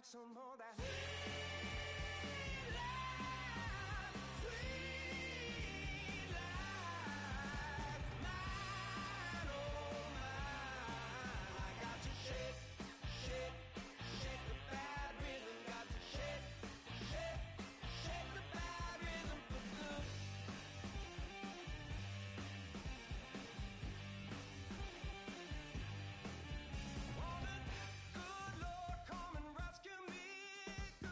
got some more of that sweet life. Mine, oh mine. I got to shake, shake, shake the bad rhythm. Got to shake, shake, shake the bad rhythm for good. Oh, the good Lord, come and rescue me.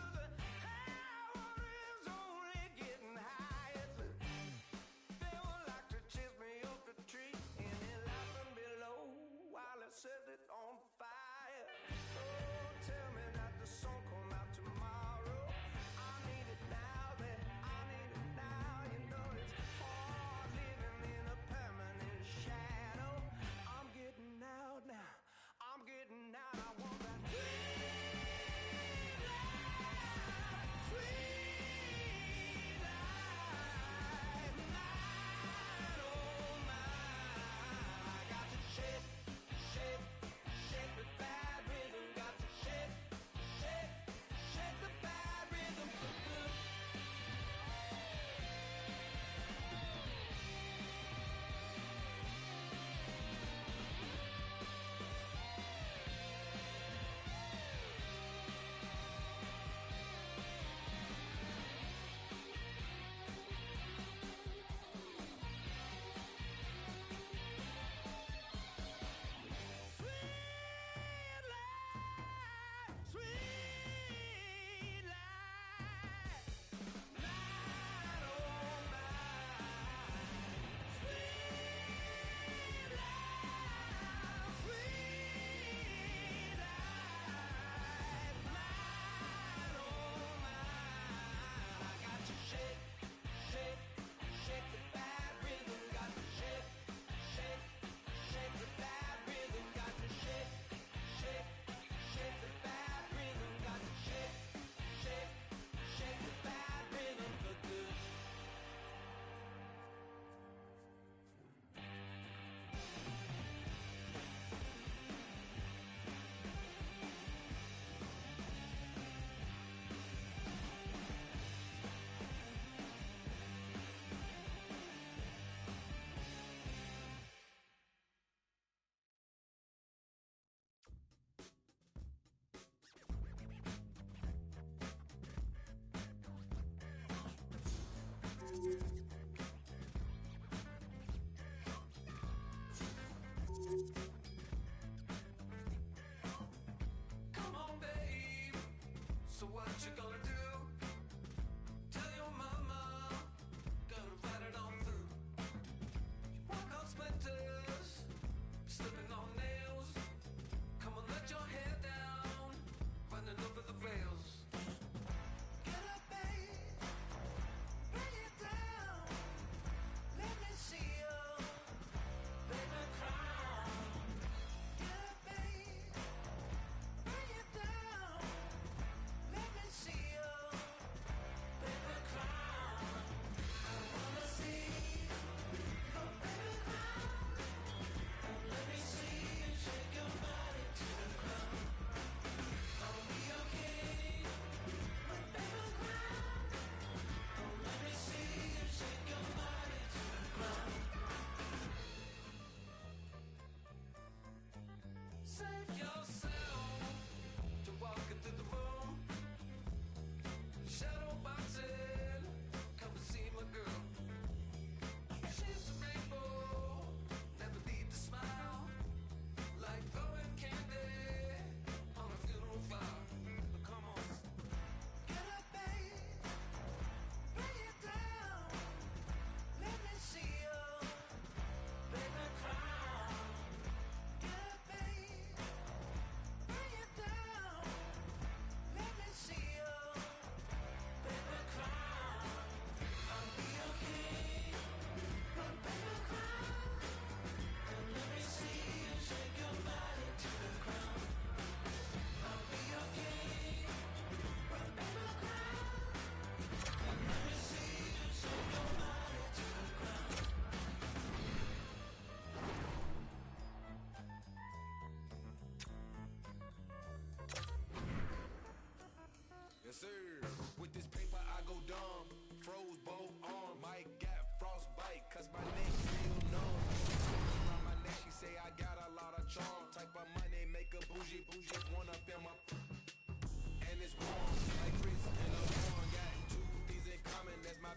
Bougie, one of them up. And it's warm, like Chris and LeBron. Got two things in common, that's my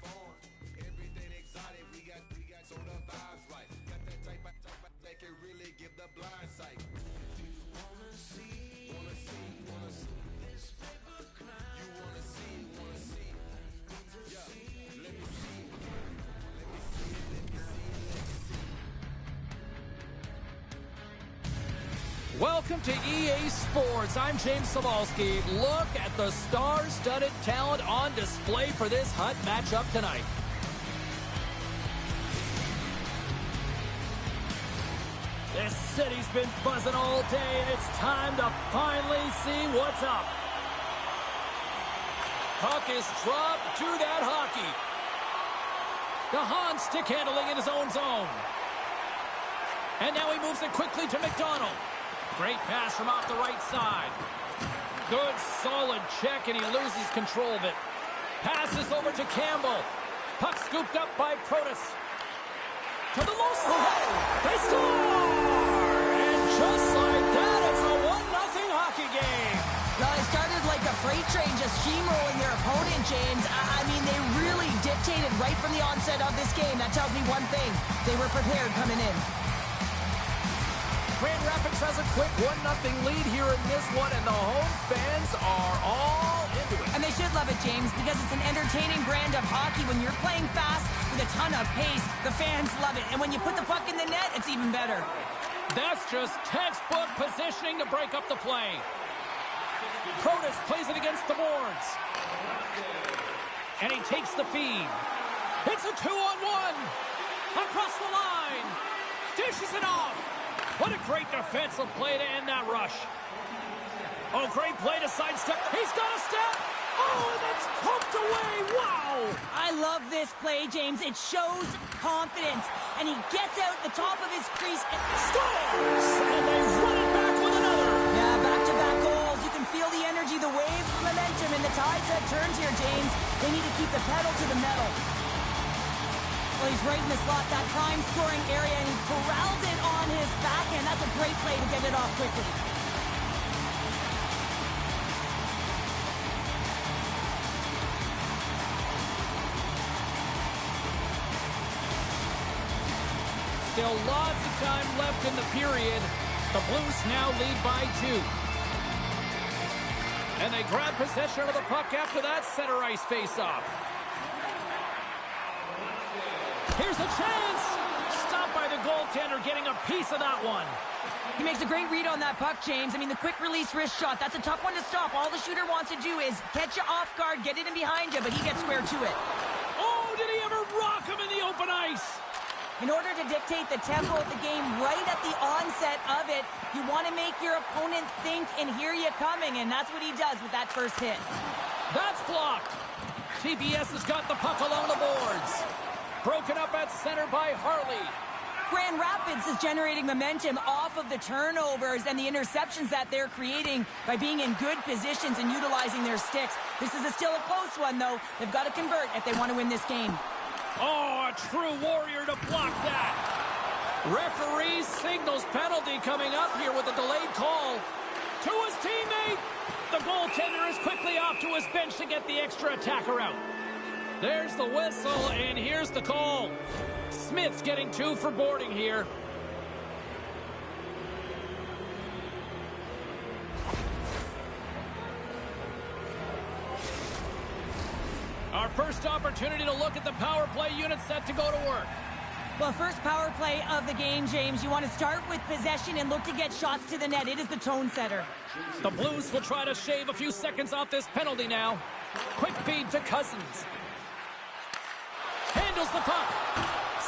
phone. Everything exotic, we got so the vibes right. Got that type that can really give the blind sight. Do you wanna see this paper climb? You wanna see. Yeah, let me see. Welcome to EA Sports. I'm James Cebulski. Look at the star-studded talent on display for this Hut matchup tonight. This city's been buzzing all day, and it's time to finally see what's up. Puck is dropped to that hockey. DeHaan stick handling in his own zone. And now he moves it quickly to McDonald. Great pass from off the right side. Good, solid check, and he loses control of it. Passes over to Campbell. Puck scooped up by Protas. To the Lausteen. They score! And just like that, it's a 1-0 hockey game. Well, it started like a freight train just steamrolling their opponent, James. I mean, they really dictated right from the onset of this game. That tells me one thing. They were prepared coming in. Grand Rapids has a quick 1-0 lead here in this one, and the home fans are all into it. And they should love it, James, because it's an entertaining brand of hockey. When you're playing fast with a ton of pace, the fans love it. And when you put the puck in the net, it's even better. That's just textbook positioning to break up the play. Protas plays it against the boards. And he takes the feed. It's a 2-on-1. Across the line. Dishes it off. What a great defensive play to end that rush. Oh, great play to sidestep. He's got a step. Oh, and that's poked away. Wow. I love this play, James. It shows confidence. And he gets out the top of his crease and scores! And they run it back with another. Yeah, back-to-back goals. You can feel the energy, the wave, the momentum, and the tides have turned here, James. They need to keep the pedal to the metal. Well, he's right in the slot, that prime scoring area, and he corrals it on his backhand. That's a great play to get it off quickly. Still lots of time left in the period. The Blues now lead by 2. And they grab possession of the puck after that center ice face-off. Here's a chance! Stopped by the goaltender, getting a piece of that one. He makes a great read on that puck, James. I mean, the quick release wrist shot, that's a tough one to stop. All the shooter wants to do is catch you off guard, get it in behind you, but he gets square to it. Oh, did he ever rock him in the open ice? In order to dictate the tempo of the game right at the onset of it, you want to make your opponent think and hear you coming, and that's what he does with that first hit. That's blocked. TBS has got the puck along the boards. Broken up at center by Harley. Grand Rapids is generating momentum off of the turnovers and the interceptions that they're creating by being in good positions and utilizing their sticks. This is still a close one, though. They've got to convert if they want to win this game. Oh, a true warrior to block that. Referee signals penalty coming up here with a delayed call. To his teammate. The goaltender is quickly off to his bench to get the extra attacker out. There's the whistle, and here's the call. Smith's getting 2 for boarding here. Our first opportunity to look at the power play unit set to go to work. Well, first power play of the game, James. You want to start with possession and look to get shots to the net. It is the tone setter. The Blues will try to shave a few seconds off this penalty now. Quick feed to Cousins. Handles the puck.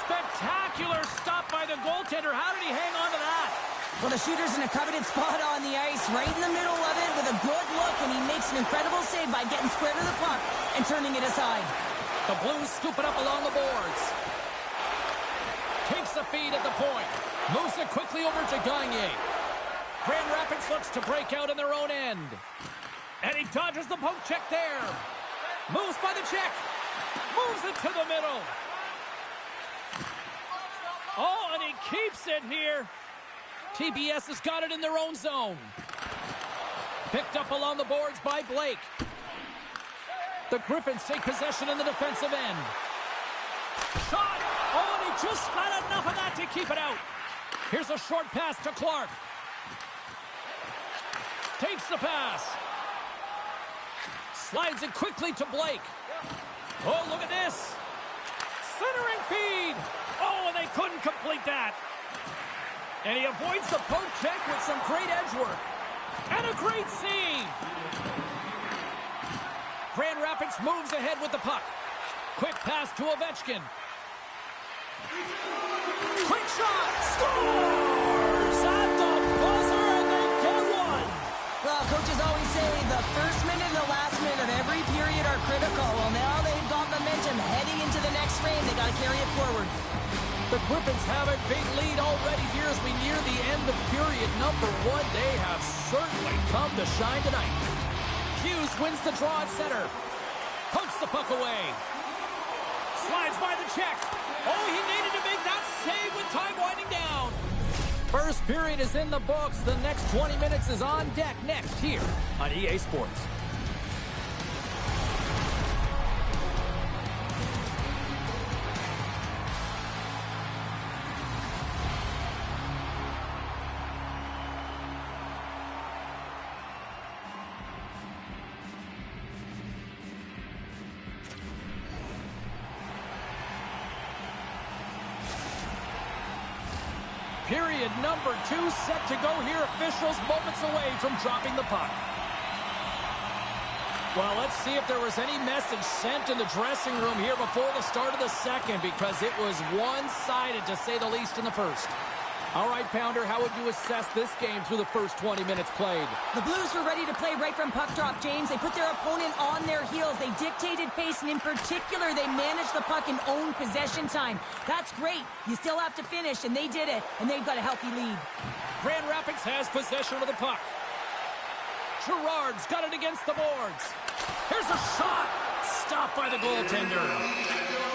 Spectacular stop by the goaltender. How did he hang on to that? Well, the shooter's in a coveted spot on the ice, right in the middle of it with a good look, and he makes an incredible save by getting square to the puck and turning it aside. The Blues scoop it up along the boards. Takes the feed at the point. Moves it quickly over to Gagne. Grand Rapids looks to break out in their own end. And he dodges the poke check there. Moves by the check. Moves it to the middle. Oh, and he keeps it here. TBS has got it in their own zone. Picked up along the boards by Blake. The Griffins take possession in the defensive end. Shot! Oh, and he just got enough of that to keep it out. Here's a short pass to Clark. Takes the pass. Slides it quickly to Blake. Oh, look at this. Centering feed. Oh, and they couldn't complete that. And he avoids the poke check with some great edge work. And a great save. Grand Rapids moves ahead with the puck. Quick pass to Ovechkin. Quick shot. Scores at the buzzer, and they get one. Well, coaches always say the first minute and the last minute of every period are critical. Well, now they've got momentum heading into the next frame. They got to carry it forward. The Griffins have a big lead already here as we near the end of period number 1. They have certainly come to shine tonight. Hughes wins the draw at center. Pokes the puck away. Slides by the check. Oh, he needed to make that save with time winding down. First period is in the books. The next 20 minutes is on deck next here on EA Sports. Period number 2 set to go here. Officials moments away from dropping the puck. Well, let's see if there was any message sent in the dressing room here before the start of the second, because it was one-sided, to say the least, in the first. All right, Pounder, how would you assess this game through the first 20 minutes played? The Blues were ready to play right from puck drop, James. They put their opponent on their heels. They dictated pace, and in particular, they managed the puck and owned possession time. That's great. You still have to finish, and they did it, and they've got a healthy lead. Grand Rapids has possession of the puck. Gerard's got it against the boards. Here's a shot. Stopped by the goaltender.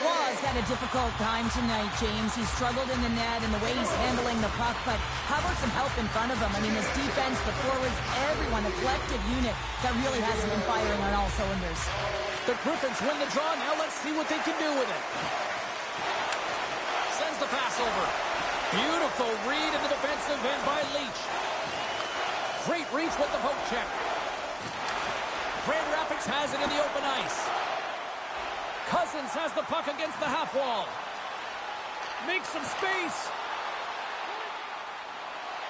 Law's had a difficult time tonight, James. He's struggled in the net and the way he's handling the puck, but how about some help in front of him? I mean, his defense, the forwards, everyone, a collective unit that really hasn't been firing on all cylinders. The Griffins win the draw. Now let's see what they can do with it. Sends the pass over. Beautiful read in the defensive end by Leach. Great reach with the poke check. Grand Rapids has it in the open ice. Cousins has the puck against the half wall. Makes some space.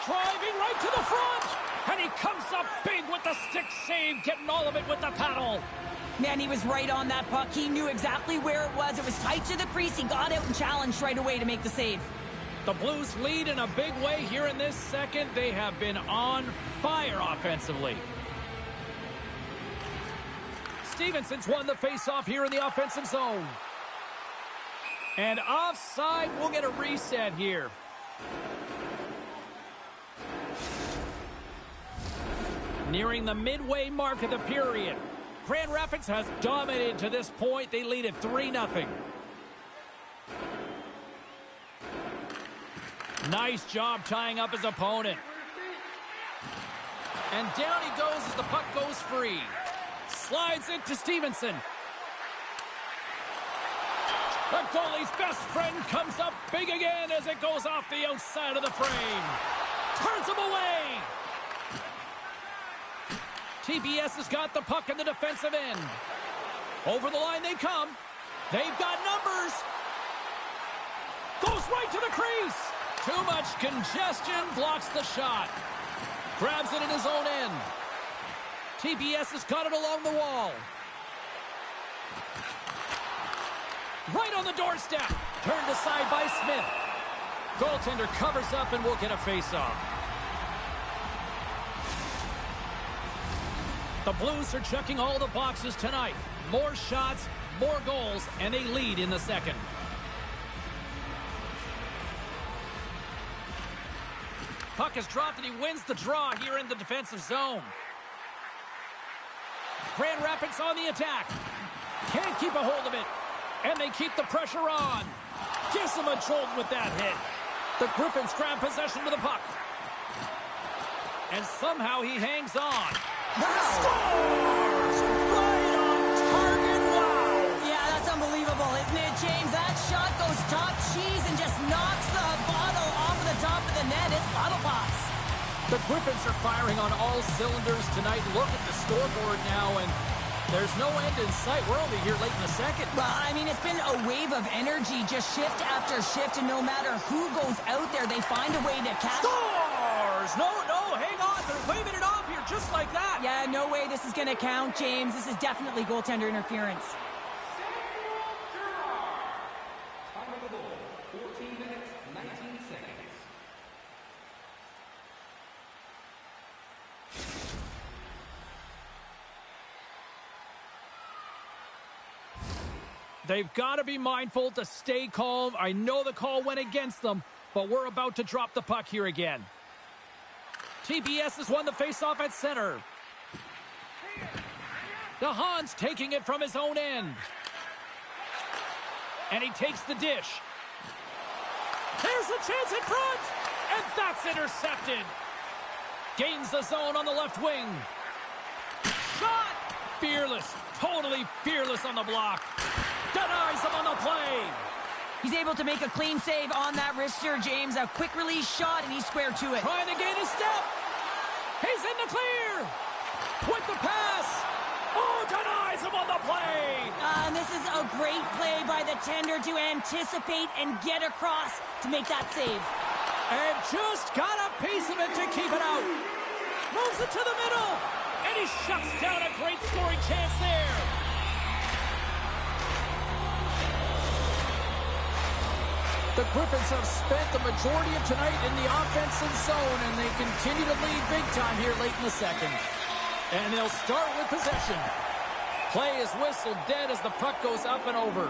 Driving right to the front. And he comes up big with the stick save, getting all of it with the paddle. Man, he was right on that puck. He knew exactly where it was. It was tight to the crease. He got out and challenged right away to make the save. The Blues lead in a big way here in this second. They have been on fire offensively. Stevenson's won the faceoff here in the offensive zone. And offside, we'll get a reset here. Nearing the midway mark of the period. Grand Rapids has dominated to this point. They lead at 3-0. Nice job tying up his opponent. And down he goes as the puck goes free. Slides it to Stevenson. The goalie's best friend comes up big again as it goes off the outside of the frame. Turns him away. TBS has got the puck in the defensive end. Over the line they come. They've got numbers. Goes right to the crease. Too much congestion, blocks the shot. Grabs it in his own end. TBS has got it along the wall. Right on the doorstep. Turned aside by Smith. Goaltender covers up and will get a face-off. The Blues are checking all the boxes tonight. More shots, more goals, and they lead in the second. Puck is dropped and he wins the draw here in the defensive zone. Grand Rapids on the attack. Can't keep a hold of it. And they keep the pressure on. Gives him a jolt with that hit. The Griffins grab possession of the puck. And somehow he hangs on. Wow. Scores! Right on target. Wow! Yeah, that's unbelievable, isn't it, James? That shot goes top cheese and just knocks the bottle off of the top of the net. It's bottle pops. The Griffins are firing on all cylinders tonight. Look at the scoreboard now, and there's no end in sight. We're only here late in the second. Well, I mean, it's been a wave of energy, just shift after shift, and no matter who goes out there, they find a way to catch. Scores! No, hang on. They're waving it off here just like that. Yeah, no way this is going to count, James. This is definitely goaltender interference. Time of the goal, 14 minutes, 19 seconds. They've got to be mindful to stay calm. I know the call went against them, but we're about to drop the puck here again. TBS has won the faceoff at center. DeHaan's taking it from his own end. And he takes the dish. There's a chance in front! And that's intercepted. Gains the zone on the left wing. Shot! Fearless. Totally fearless on the block. Denies him on the play. He's able to make a clean save on that wrister, James. A quick release shot, and he's square to it. Trying to gain a step. He's in the clear. With the pass. Oh, denies him on the play. And this is a great play by the tender to anticipate and get across to make that save. And just got a piece of it to keep it out. Moves it to the middle. And he shuts down a great scoring chance there. The Griffins have spent the majority of tonight in the offensive zone, and they continue to lead big time here late in the second. And they'll start with possession. Play is whistled dead as the puck goes up and over.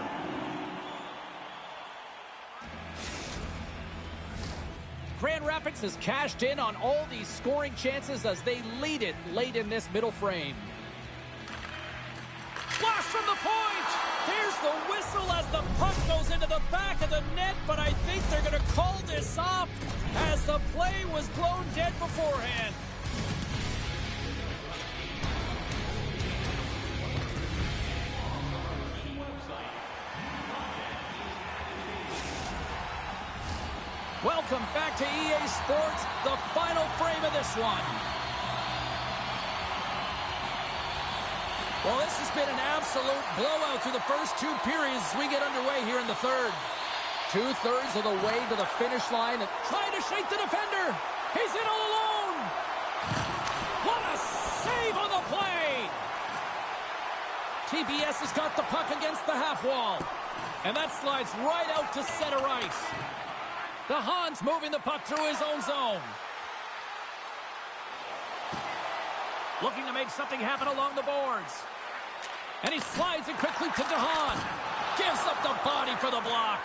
Grand Rapids has cashed in on all these scoring chances as they lead it late in this middle frame. Blast from the point! There's the whistle as the puck goes into the back of the net, but I think they're going to call this off as the play was blown dead beforehand. Welcome back to EA Sports, the final frame of this one. Well, this has been an absolute blowout through the first two periods as we get underway here in the third. 2/3 of the way to the finish line and trying to shake the defender. He's in all alone. What a save on the play. TBS has got the puck against the half wall. And that slides right out to center ice. DeHaan's moving the puck through his own zone. Looking to make something happen along the boards. And he slides it quickly to DeHaan. Gives up the body for the block.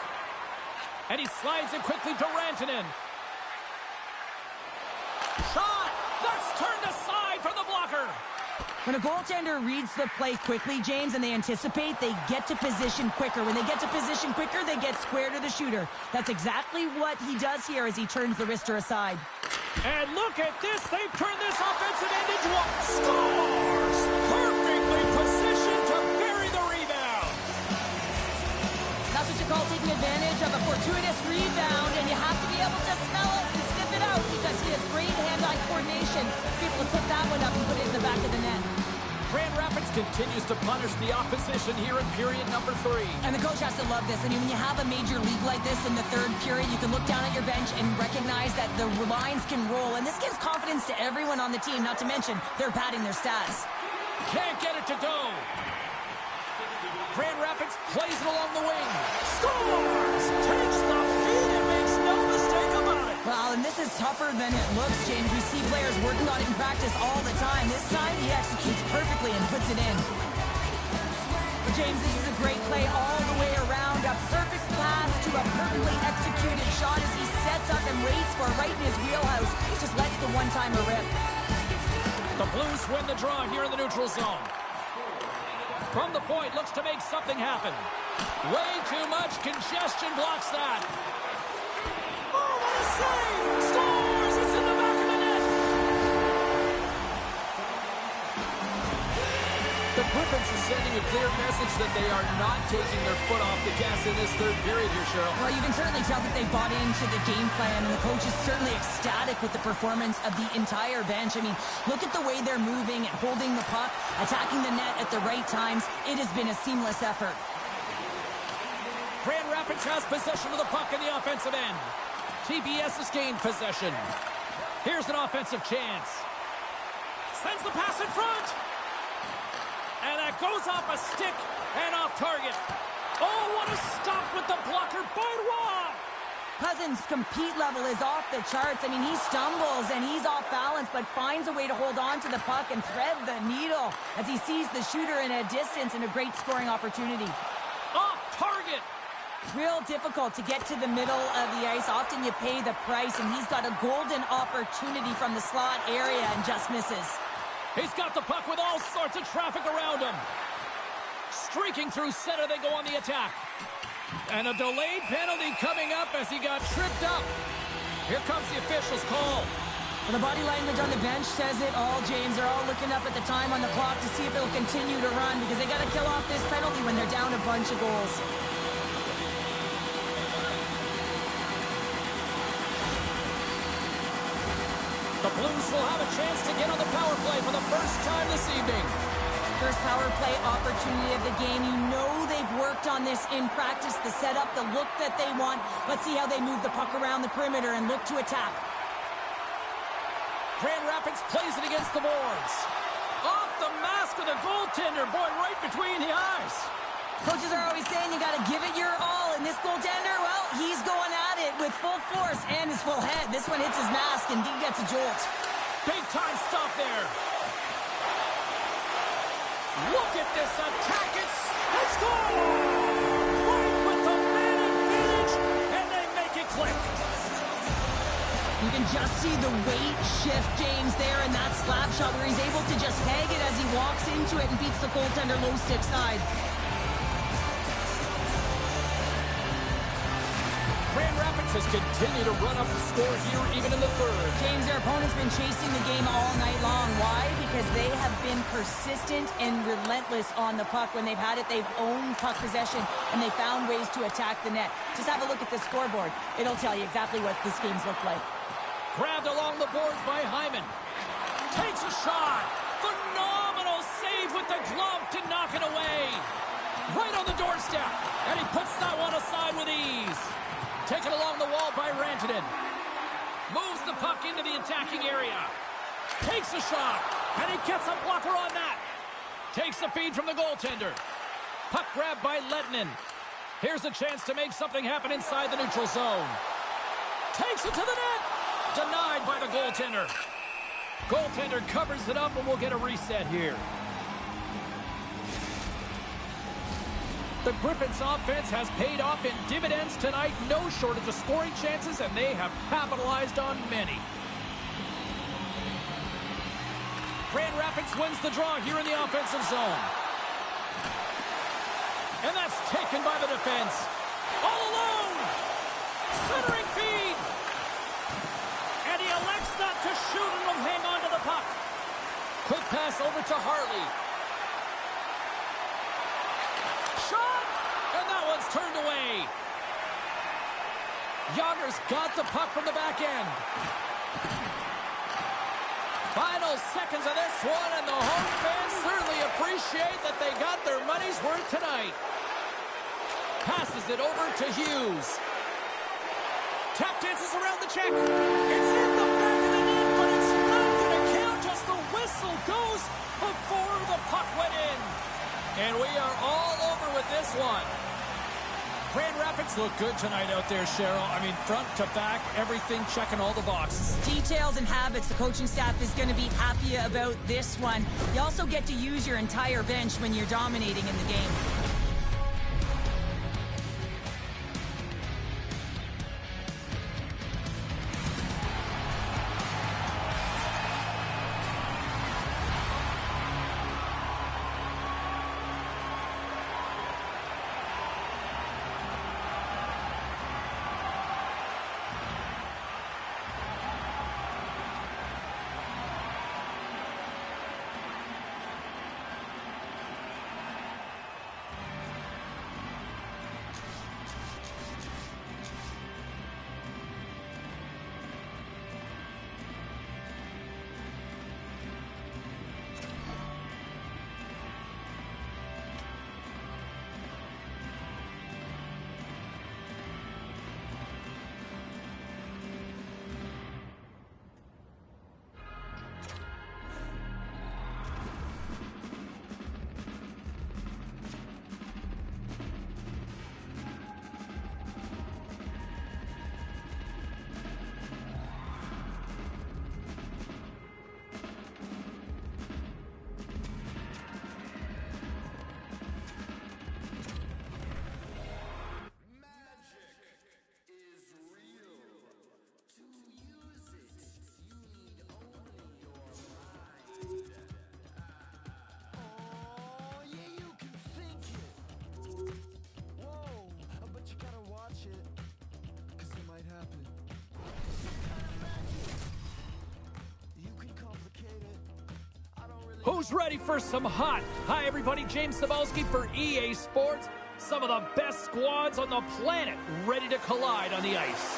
And he slides it quickly to Rantanen. Shot! That's turned aside from the blocker. When a goaltender reads the play quickly, James, and they anticipate, they get to position quicker. When they get to position quicker, they get square to the shooter. That's exactly what he does here as he turns the wrister aside. And look at this. They've turned this offensive end into a scores! Perfectly positioned to bury the rebound. That's what you call taking advantage of a fortuitous rebound, and you have to be able to smell it and sniff it out because he has great hand-eye coordination to be able to put that one up and put it in the back of the net. Grand Rapids continues to punish the opposition here in period number 3. And the coach has to love this. I mean, when you have a major league like this in the third period, you can look down at your bench and recognize that the lines can roll. And this gives confidence to everyone on the team, not to mention they're padding their stats. Can't get it to go. Grand Rapids plays it along the wing. Scores! Takes the feed and makes no mistake about it. Well, and this is tougher than it looks, James. We see players working on it in practice all the time. This time, he executes perfectly and puts it in. But James, this is a great play all the way around. A perfect pass to a perfectly executed shot as he sets up and waits for right in his wheelhouse. Just lets the one-timer rip. The Blues win the draw here in the neutral zone. From the point, looks to make something happen. Way too much congestion blocks that. Oh, what a save! Scores! It's in the back of the net! Griffins are sending a clear message that they are not taking their foot off the gas in this third period here, Cheryl. Well, you can certainly tell that they bought into the game plan, and the coach is certainly ecstatic with the performance of the entire bench. I mean, look at the way they're moving and holding the puck, attacking the net at the right times. It has been a seamless effort. Grand Rapids has possession of the puck in the offensive end. TBS has gained possession. Here's an offensive chance. Sends the pass in front. And that goes off a stick and off target. Oh, what a stop with the blocker by Roy. Cousins' compete level is off the charts. I mean, he stumbles and he's off balance, but finds a way to hold on to the puck and thread the needle as he sees the shooter in a distance and a great scoring opportunity. Off target. Real difficult to get to the middle of the ice. Often you pay the price, and he's got a golden opportunity from the slot area and just misses. He's got the puck with all sorts of traffic around him. Streaking through center, they go on the attack. And a delayed penalty coming up as he got tripped up. Here comes the official's call. Well, the body language on the bench says it all, James. They're all looking up at the time on the clock to see if it'll continue to run because they got to kill off this penalty when they're down a bunch of goals. The Blues will have a chance to get on the power play for the first time this evening. First power play opportunity of the game. You know they've worked on this in practice, the setup, the look that they want. Let's see how they move the puck around the perimeter and look to attack. Grand Rapids plays it against the boards. Off the mask of the goaltender. Boy, right between the eyes. Coaches are always saying you got to give it your all. And this goaltender, well, he's going at it with full force and his full head. This one hits his mask and he gets a jolt. Big time stop there. Look at this attack. It's goal! Right with the man advantage, and they make it click. You can just see the weight shift, James, there in that slap shot where he's able to just peg it as he walks into it and beats the goaltender low stick side. Grand Rapids has continued to run up the score here even in the third. James, their opponent's been chasing the game all night long. Why? Because they have been persistent and relentless on the puck. When they've had it, they've owned puck possession, and they found ways to attack the net. Just have a look at the scoreboard. It'll tell you exactly what this game's looked like. Grabbed along the boards by Hyman. Takes a shot. Phenomenal save with the glove to knock it away. Right on the doorstep. And he puts that one aside with ease. Taken along the wall by Rantanen. Moves the puck into the attacking area. Takes a shot. And he gets a blocker on that. Takes the feed from the goaltender. Puck grabbed by Lettinen. Here's a chance to make something happen inside the neutral zone. Takes it to the net. Denied by the goaltender. Goaltender covers it up, and we'll get a reset here. The Griffins offense has paid off in dividends tonight. No shortage of scoring chances, and they have capitalized on many. Grand Rapids wins the draw here in the offensive zone. And that's taken by the defense. All alone. Centering feed. And he elects not to shoot and will hang on to the puck. Quick pass over to Hartley. Shot! And that one's turned away. Yager's got the puck from the back end. Final seconds of this one, and the home fans certainly appreciate that they got their money's worth tonight. Passes it over to Hughes. Tap dances around the check. It's in the back of the net, but it's not going to count as the whistle goes before the puck went in. And we are all over with this one. Grand Rapids look good tonight out there, Cheryl. I mean, front to back, everything checking all the boxes. Details and habits. The coaching staff is going to be happy about this one. You also get to use your entire bench when you're dominating in the game. Who's ready for some hot? Hi, everybody. James Cebulski for EA Sports. Some of the best squads on the planet ready to collide on the ice.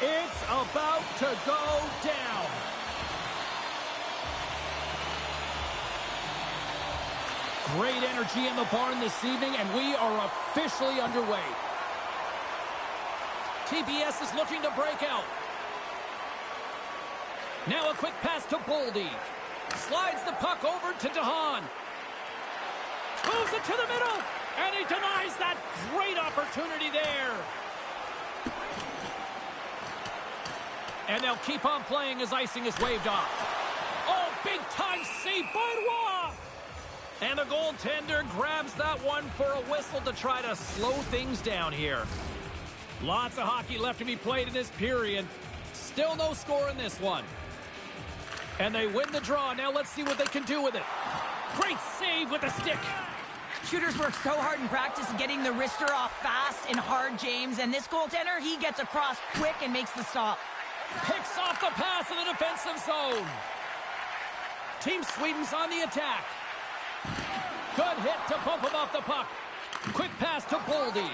It's about to go down. Great energy in the barn this evening, and we are officially underway. TBS is looking to break out. Now a quick pass to Boldy. Slides the puck over to DeHaan. Moves it to the middle, and he denies that great opportunity there. And they'll keep on playing as icing is waved off. Oh, big-time save by Luja! And the goaltender grabs that one for a whistle to try to slow things down here. Lots of hockey left to be played in this period. Still no score in this one. And they win the draw. Now let's see what they can do with it. Great save with the stick. Shooters work so hard in practice getting the wrister off fast and hard, James. And this goaltender, he gets across quick and makes the stop. Picks off the pass in the defensive zone. Team Sweden's on the attack. Good hit to bump him off the puck. Quick pass to Boldy.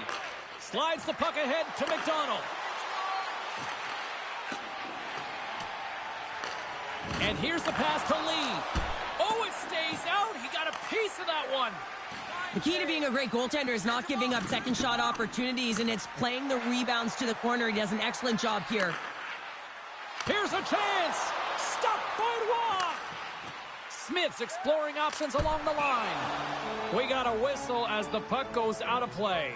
Slides the puck ahead to McDonald. And here's the pass to Lee. Oh, it stays out. He got a piece of that one. The key to being a great goaltender is not giving up second shot opportunities, and it's playing the rebounds to the corner. He does an excellent job here. Here's a chance. Stopped by Luja. Smith's exploring options along the line. We got a whistle as the puck goes out of play.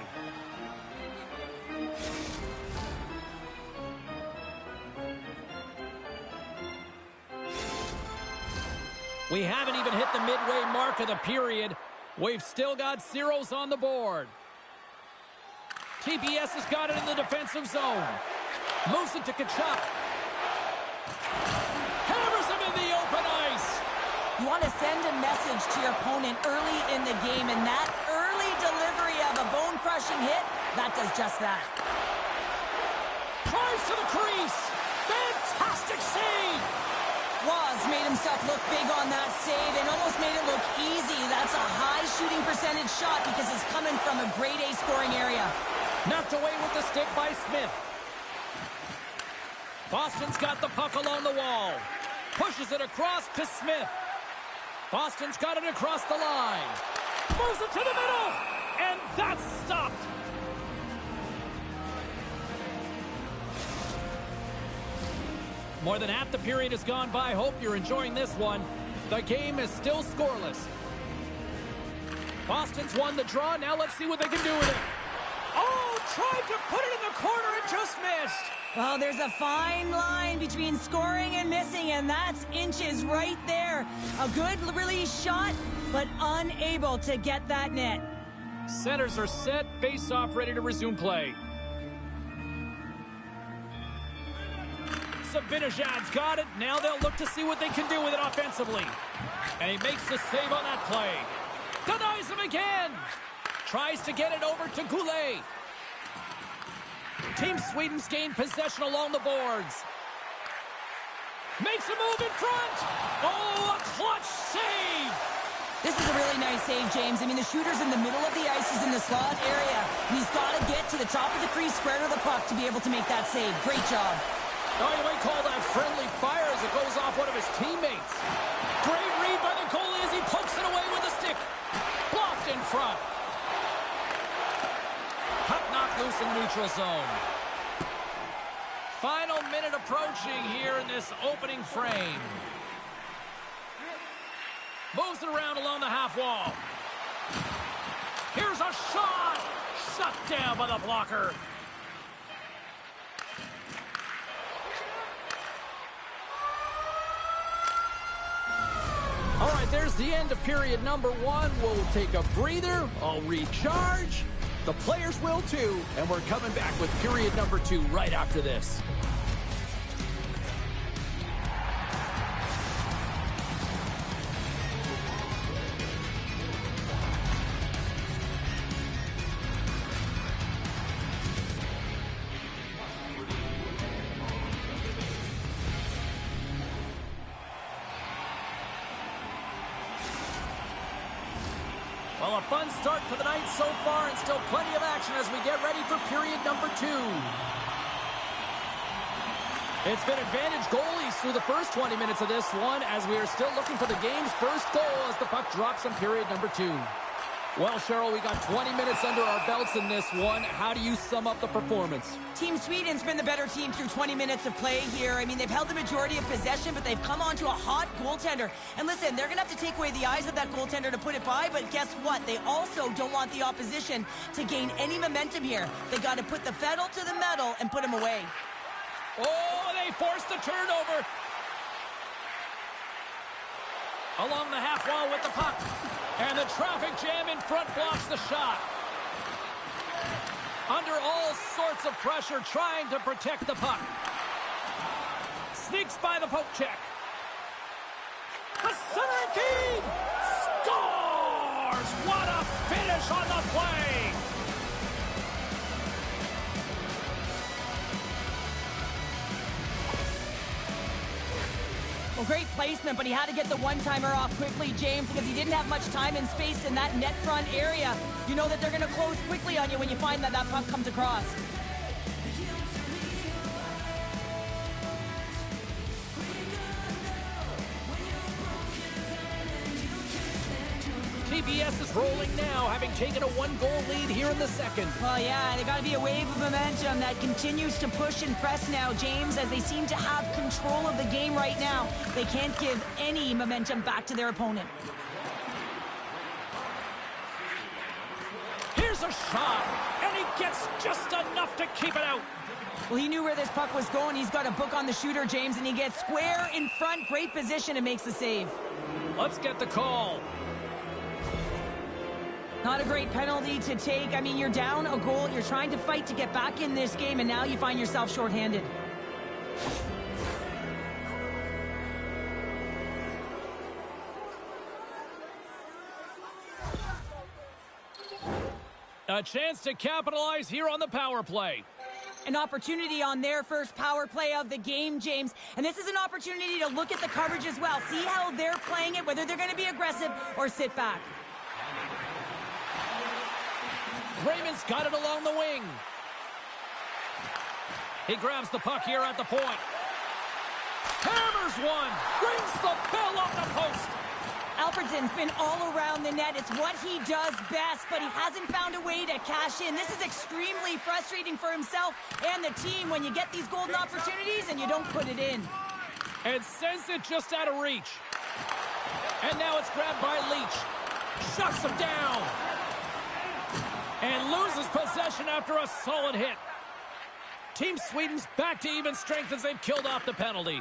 We haven't even hit the midway mark of the period. We've still got zeros on the board. TBS has got it in the defensive zone. Moves it to Kachuk. Hammers him in the open ice. You want to send a message to your opponent early in the game, and that early delivery of a bone-crushing hit, that does just that. Drives to the crease. Fantastic save. Waz made himself look big on that save and almost made it look easy. That's a high shooting percentage shot because it's coming from a grade A scoring area. Knocked away with the stick by Smith. Boston's got the puck along the wall. Pushes it across to Smith. Boston's got it across the line. Moves it to the middle. And that's stopped. More than half the period has gone by. Hope you're enjoying this one. The game is still scoreless. Boston's won the draw. Now let's see what they can do with it. Oh, tried to put it in the corner and just missed. Well, there's a fine line between scoring and missing, and that's inches right there. A good release shot, but unable to get that net. Centers are set. Face-off ready to resume play. Zibanejad's got it. Now they'll look to see what they can do with it offensively. And he makes the save on that play. Denies him again. Tries to get it over to Goulet. Team Sweden's gained possession along the boards. Makes a move in front. Oh, a clutch save. This is a really nice save, James. I mean, the shooter's in the middle of the ice. He's in the slot area. He's got to get to the top of the crease, square to the puck to be able to make that save. Great job. Oh, you might call that friendly fire as it goes off one of his teammates. Great read by the goalie as he pokes it away with a stick. Blocked in front. Puck knocked loose in the neutral zone. Final minute approaching here in this opening frame. Moves it around along the half wall. Here's a shot. Shut down by the blocker. All right, there's the end of period number one. We'll take a breather. I'll recharge. The players will too. And we're coming back with period number two right after this. Well, a fun start to the night so far, and still plenty of action as we get ready for period number 2. It's been advantage goalies through the first 20 minutes of this one, as we are still looking for the game's first goal as the puck drops in period number 2. Well, Cheryl, we got 20 minutes under our belts in this one. How do you sum up the performance? Team Sweden's been the better team through 20 minutes of play here. I mean, they've held the majority of possession, but they've come onto a hot goaltender. And listen, they're going to have to take away the eyes of that goaltender to put it by, but guess what? They also don't want the opposition to gain any momentum here. They got to put the pedal to the metal and put them away. Oh, they forced the turnover. Along the half wall with the puck. And the traffic jam in front blocks the shot. Under all sorts of pressure, trying to protect the puck. Sneaks by the poke check. The center feed! Scores! What a finish on the play! Well, great placement, but he had to get the one-timer off quickly, James, because he didn't have much time and space in that net front area. You know that they're going to close quickly on you when you find that that puck comes across. TBS is rolling now, having taken a 1-goal lead here in the second. Well, yeah, they got to be a wave of momentum that continues to push and press now, James, as they seem to have control of the game right now. They can't give any momentum back to their opponent. Here's a shot, and he gets just enough to keep it out. Well, he knew where this puck was going. He's got a book on the shooter, James, and he gets square in front. Great position and makes the save. Let's get the call. Not a great penalty to take. I mean, you're down a goal. You're trying to fight to get back in this game, and now you find yourself shorthanded. A chance to capitalize here on the power play. An opportunity on their first power play of the game, James. And this is an opportunity to look at the coverage as well. See how they're playing it, whether they're going to be aggressive or sit back. Raymond's got it along the wing. He grabs the puck here at the point. Hammers one. Rings the bell off the post. Alfredsson's been all around the net. It's what he does best, but he hasn't found a way to cash in. This is extremely frustrating for himself and the team when you get these golden opportunities and you don't put it in. And sends it just out of reach. And now it's grabbed by Leach. Shuts him down. And loses possession after a solid hit. Team Sweden's back to even strength as they've killed off the penalty.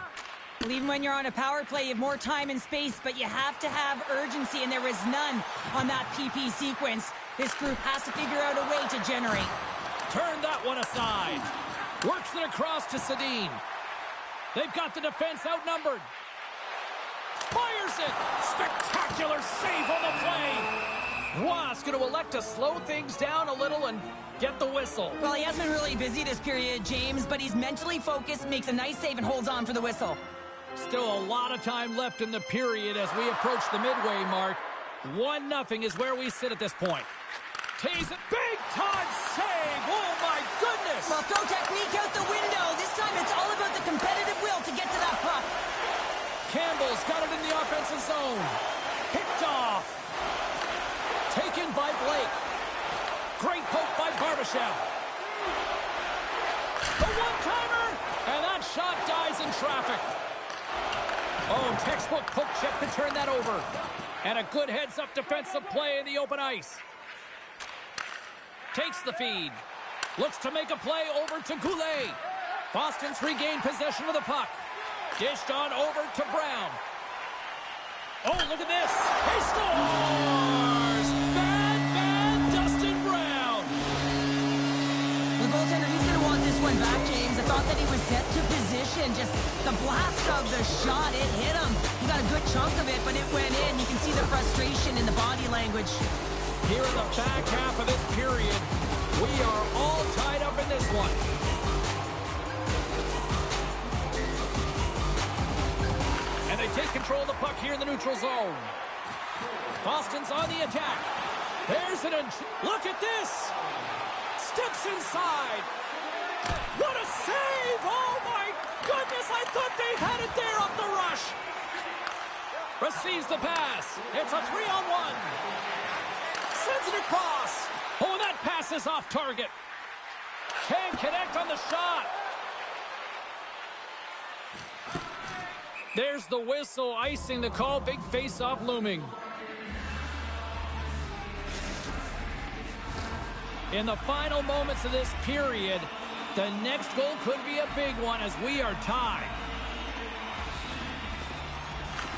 Well, even when you're on a power play, you have more time and space, but you have to have urgency, and there is none on that PP sequence. This group has to figure out a way to generate. Turn that one aside. Works it across to Sedin. They've got the defense outnumbered. Fires it. Spectacular save on the play. Roy's going to elect to slow things down a little and get the whistle. Well, he has been really busy this period, James, but he's mentally focused, makes a nice save, and holds on for the whistle. Still a lot of time left in the period as we approach the midway mark. 1-0 is where we sit at this point. Tays it. Big time save. Oh, my goodness. Well, throw technique out the window. This time it's all about the competitive will to get to that puck. Campbell's got it in the offensive zone. Picked off. Taken by Blake. Great poke by Barbashev. The one-timer, and that shot dies in traffic. Oh, textbook poke check to turn that over. And a good heads-up defensive play in the open ice. Takes the feed. Looks to make a play over to Goulet. Boston's regained possession of the puck. Dished on over to Brown. Oh, look at this. He scores! Bad Dustin Brown. The goaltender, he's going to want this one back, James. I thought that he was set to position. Just the blast of the shot, it hit him. He got a good chunk of it, but it went in. You can see the frustration in the body language. Here in the back half of this period, we are all tied up in this one. And they take control of the puck here in the neutral zone. Boston's on the attack. There's an... Look at this! Steps inside. What a save! Oh, my goodness! I thought they had it there off the rush. Receives the pass. It's a 3-on-1. Sends it across. Oh, that pass is off target. Can't connect on the shot. There's the whistle, icing the call. Big face-off looming. In the final moments of this period, the next goal could be a big one as we are tied.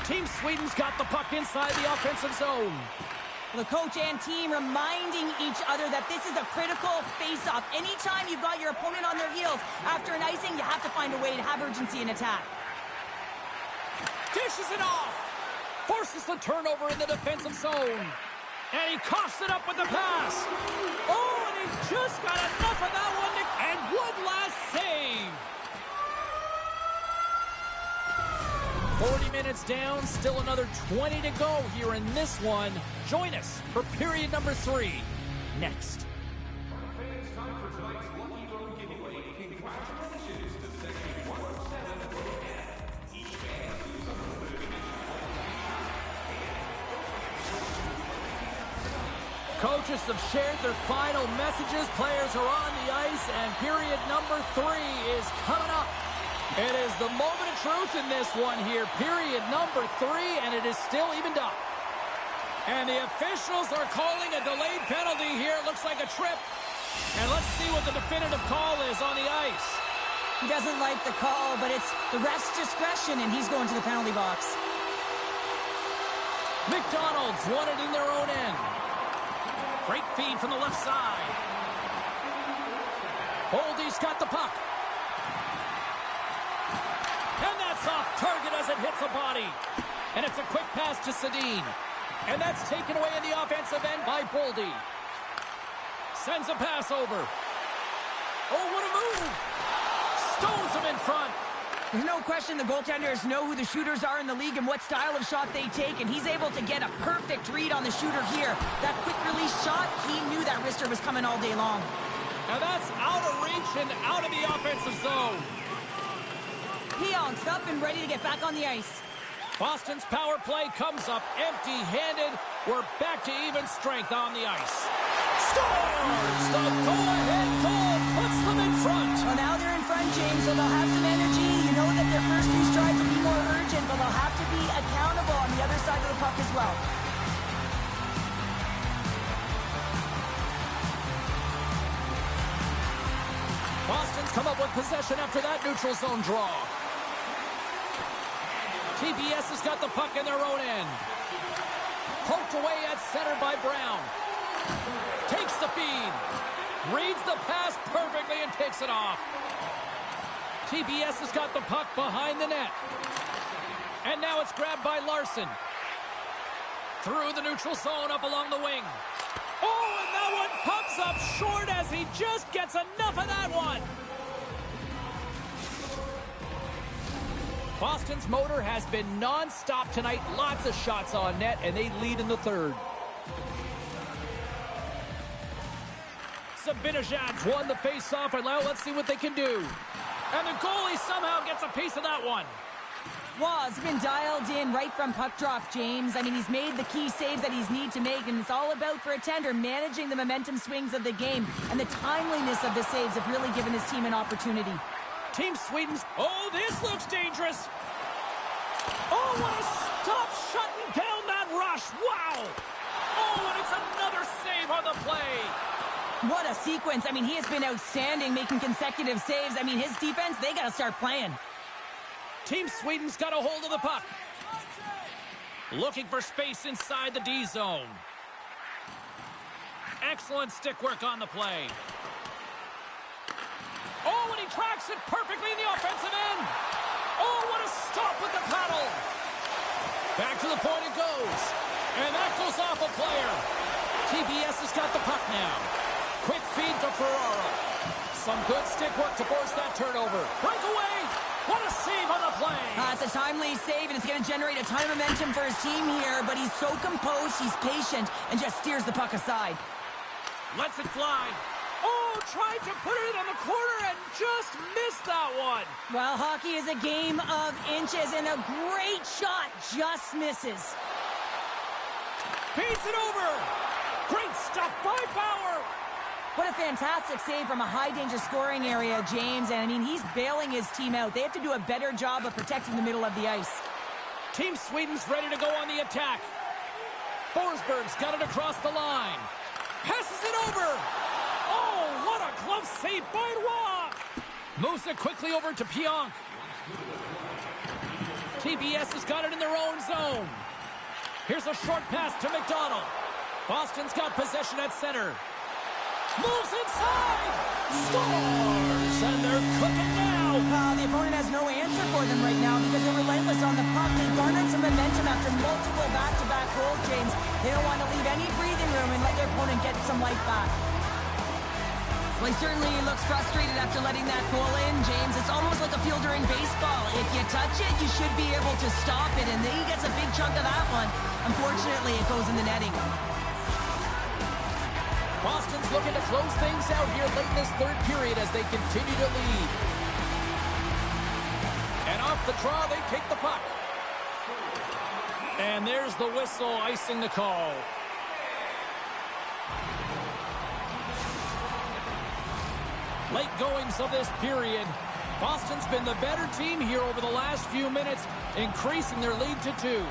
Team Sweden's got the puck inside the offensive zone. The coach and team reminding each other that this is a critical face-off. Anytime you've got your opponent on their heels after an icing, you have to find a way to have urgency in attack. Dishes it off. Forces the turnover in the defensive zone. And he coughs it up with the pass. Oh, and he just got enough of that one. And one last save. 40 minutes down, still another 20 to go here in this one. Join us for period number 3 next. Fans, time for tonight's Lucky Loan giveaway. Congratulations to Section 107. Each fan who's on the Coaches have shared their final messages. Players are on the ice, and period number 3 is coming up. It is the moment of truth in this one here. Period number 3, and it is still evened up. And the officials are calling a delayed penalty here. It looks like a trip. And let's see what the definitive call is on the ice. He doesn't like the call, but it's the ref's discretion, and he's going to the penalty box. McDonald's won it in their own end. Great feed from the left side. Holdy's got the puck. And that's off target as it hits a body. And it's a quick pass to Sedin. And that's taken away in the offensive end by Boldy. Sends a pass over. Oh, what a move! Stones him in front. There's no question the goaltenders know who the shooters are in the league and what style of shot they take, and he's able to get a perfect read on the shooter here. That quick release shot, he knew that wrister was coming all day long. Now that's out of reach and out of the offensive zone. Pionk's up and ready to get back on the ice. Boston's power play comes up empty-handed. We're back to even strength on the ice. Scores! The go-ahead goal puts them in front. Well, now they're in front, James, so they'll have some energy. You know that their first few strides will be more urgent, but they'll have to be accountable on the other side of the puck as well. Boston's come up with possession after that neutral zone draw. TBS has got the puck in their own end. Poked away at center by Brown. Takes the feed. Reads the pass perfectly and takes it off. TBS has got the puck behind the net. And now it's grabbed by Larson. Through the neutral zone up along the wing. Oh, and that one comes up short as he just gets enough of that one. Boston's motor has been non-stop tonight. Lots of shots on net, and they lead in the third. Zibanejad's won the face-off, and now let's see what they can do. And the goalie somehow gets a piece of that one. Waz been dialed in right from puck drop, James. I mean, he's made the key saves that he's need to make, and it's all about, for a tender, managing the momentum swings of the game. And the timeliness of the saves have really given his team an opportunity. Team Sweden's... Oh, this looks dangerous. Oh, what a stop shutting down that rush. Wow. Oh, and it's another save on the play. What a sequence. I mean, he has been outstanding, making consecutive saves. I mean, his defense, they got to start playing. Team Sweden's got a hold of the puck. Looking for space inside the D zone. Excellent stick work on the play. Oh, and he tracks it perfectly in the offensive end. Oh, what a stop with the paddle. Back to the point it goes. And that goes off a player. TBS has got the puck now. Quick feed to Ferraro. Some good stick work to force that turnover. Breakaway. What a save on the play. That's a timely save, and it's going to generate a ton of momentum for his team here, but he's so composed, he's patient, and just steers the puck aside. Lets it fly. Oh, tried to put it in on the corner and just missed that one. Well, hockey is a game of inches, and a great shot just misses. Feeds it over. Great stuff by Bauer. What a fantastic save from a high-danger scoring area, James. And, I mean, he's bailing his team out. They have to do a better job of protecting the middle of the ice. Team Sweden's ready to go on the attack. Forsberg's got it across the line. Passes it over. Oh, what a glove save by Roy. Moves it quickly over to Pionk. TBS has got it in their own zone. Here's a short pass to McDonald. Boston's got possession at center. Moves inside. Scores. And they're cooking now. The opponent has no answer for them right now because they're relentless on the puck. They garnered some momentum after multiple back-to-back goals, James. They don't want to leave any breathing room and let their opponent get some life back. Well, he certainly looks frustrated after letting that goal in, James. It's almost like a field during baseball. If you touch it, you should be able to stop it, and he gets a big chunk of that one. Unfortunately, it goes in the netting. Boston's looking to close things out here late in this third period as they continue to lead. And off the draw, they take the puck. And there's the whistle icing the call. Late goings of this period. Boston's been the better team here over the last few minutes, increasing their lead to 2.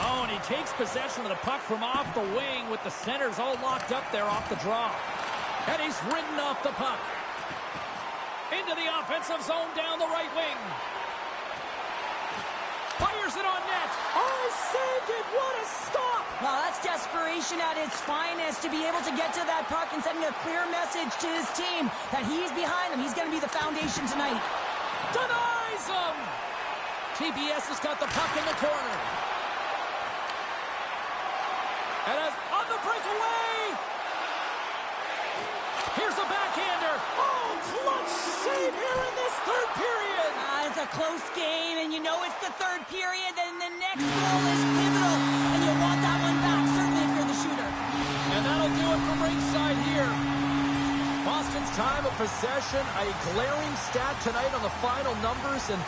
Oh, and he takes possession of the puck from off the wing with the centers all locked up there off the draw. And he's ridden off the puck. Into the offensive zone down the right wing. Fires it on net. Oh, saved it. What a stop. Well, that's desperation at its finest to be able to get to that puck and sending a clear message to his team that he's behind them. He's going to be the foundation tonight. Denies him. TBS has got the puck in the corner. And as on the breakaway. Here's a backhander. Oh, clutch save here in this third period. It's a close game, and you know it's the third period, and the next goal is pivotal, and you'll want that one back, certainly if you're the shooter. And that'll do it from ringside here. Boston's time of possession, a glaring stat tonight on the final numbers, and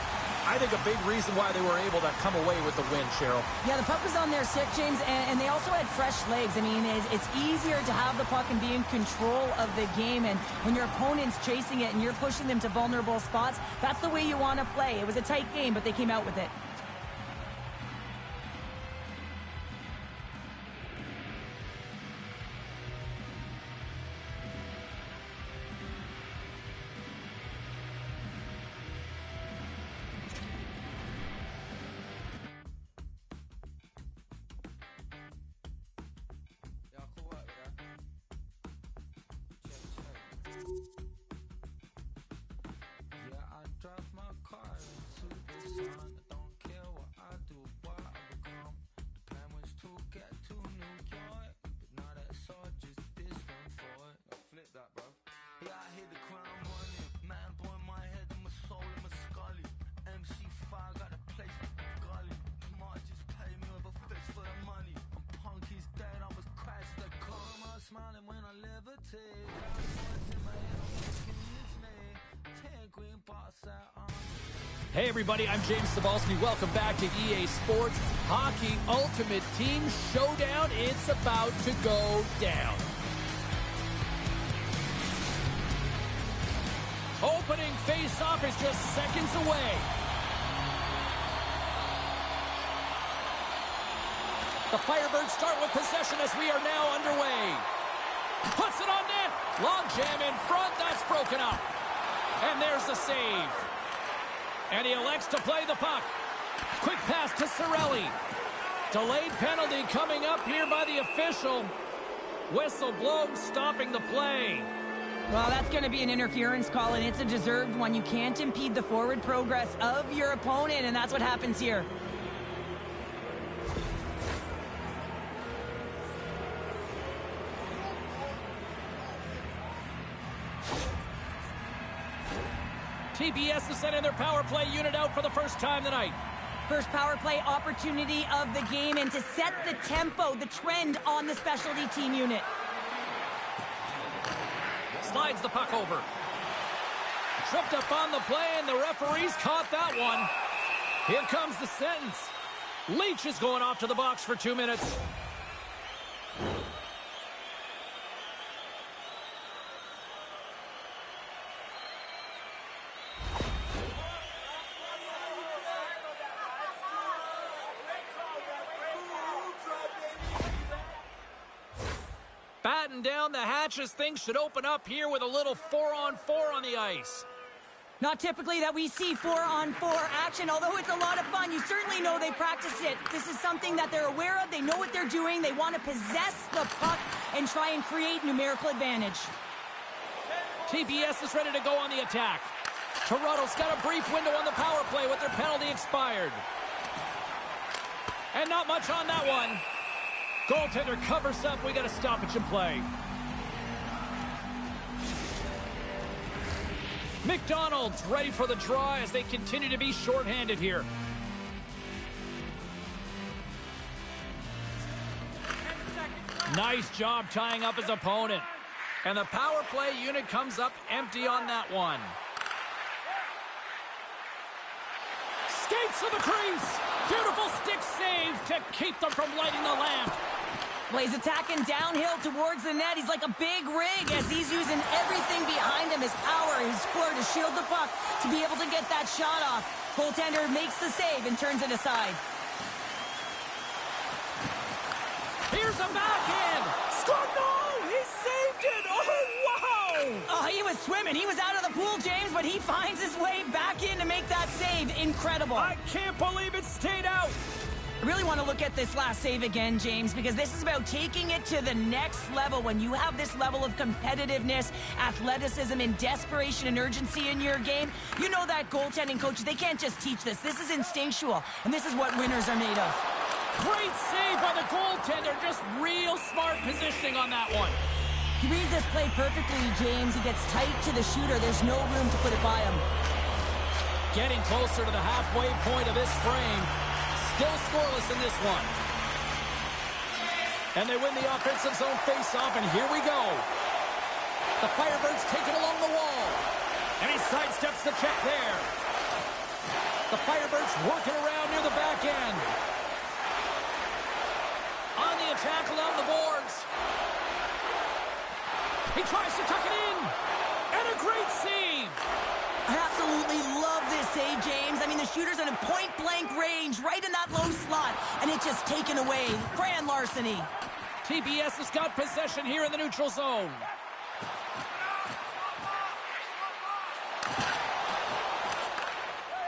I think a big reason why they were able to come away with the win, Cheryl. Yeah, the puck was on their stick, James, and they also had fresh legs. I mean, it's easier to have the puck and be in control of the game, and when your opponent's chasing it and you're pushing them to vulnerable spots, that's the way you want to play. It was a tight game, but they came out with it. Hey everybody, I'm James Cebulski. Welcome back to EA Sports Hockey Ultimate Team Showdown. It's about to go down. Opening face-off is just seconds away. The Firebirds start with possession as we are now underway. Puts it on net. Long jam in front. That's broken up. And there's the save. And he elects to play the puck. Quick pass to Cirelli. Delayed penalty coming up here by the official. Whistle blown, stopping the play. Well, that's going to be an interference call, and it's a deserved one. You can't impede the forward progress of your opponent, and that's what happens here. TBS is sending their power play unit out for the first time tonight. First power play opportunity of the game, and to set the tempo, the trend on the specialty team unit. Slides the puck over. Tripped up on the play, and the referees caught that one. Here comes the sentence. Leach is going off to the box for 2 minutes. Batten down the hatches. Things should open up here with a little 4-on-4 on the ice. Not typically that we see 4-on-4 action, although it's a lot of fun. You certainly know they practice it. This is something that they're aware of. They know what they're doing. They want to possess the puck and try and create numerical advantage. TBS is ready to go on the attack. Toronto's got a brief window on the power play with their penalty expired. And not much on that one. Goaltender covers up. We got a stoppage in play. McDonald's ready for the draw as they continue to be shorthanded here. Nice job tying up his opponent. And the power play unit comes up empty on that one. Skates to the crease. Beautiful stick save to keep them from lighting the lamp. Well, he's attacking downhill towards the net. He's like a big rig as he's using everything behind him, his power, his core to shield the puck to be able to get that shot off. Goaltender makes the save and turns it aside. Here's a backhand. Score! No! He saved it! Oh, wow! Oh, he was swimming. He was out of the pool, James, but he finds his way back in to make that save. Incredible. I can't believe it stayed out. I really want to look at this last save again, James, because this is about taking it to the next level. When you have this level of competitiveness, athleticism, and desperation and urgency in your game, you know that goaltending coaches, they can't just teach this. This is instinctual, and this is what winners are made of. Great save by the goaltender. Just real smart positioning on that one. He reads this play perfectly, James. He gets tight to the shooter. There's no room to put it by him. Getting closer to the halfway point of this frame. Still scoreless in this one. And they win the offensive zone faceoff, and here we go. The Firebirds take it along the wall. And he sidesteps the check there. The Firebirds working around near the back end. On the attack along the boards. He tries to tuck it in. And a great save. I absolutely love this save, James. I mean, the shooter's in a point-blank range, right in that low slot, and it's just taken away. Grand larceny. TBS has got possession here in the neutral zone.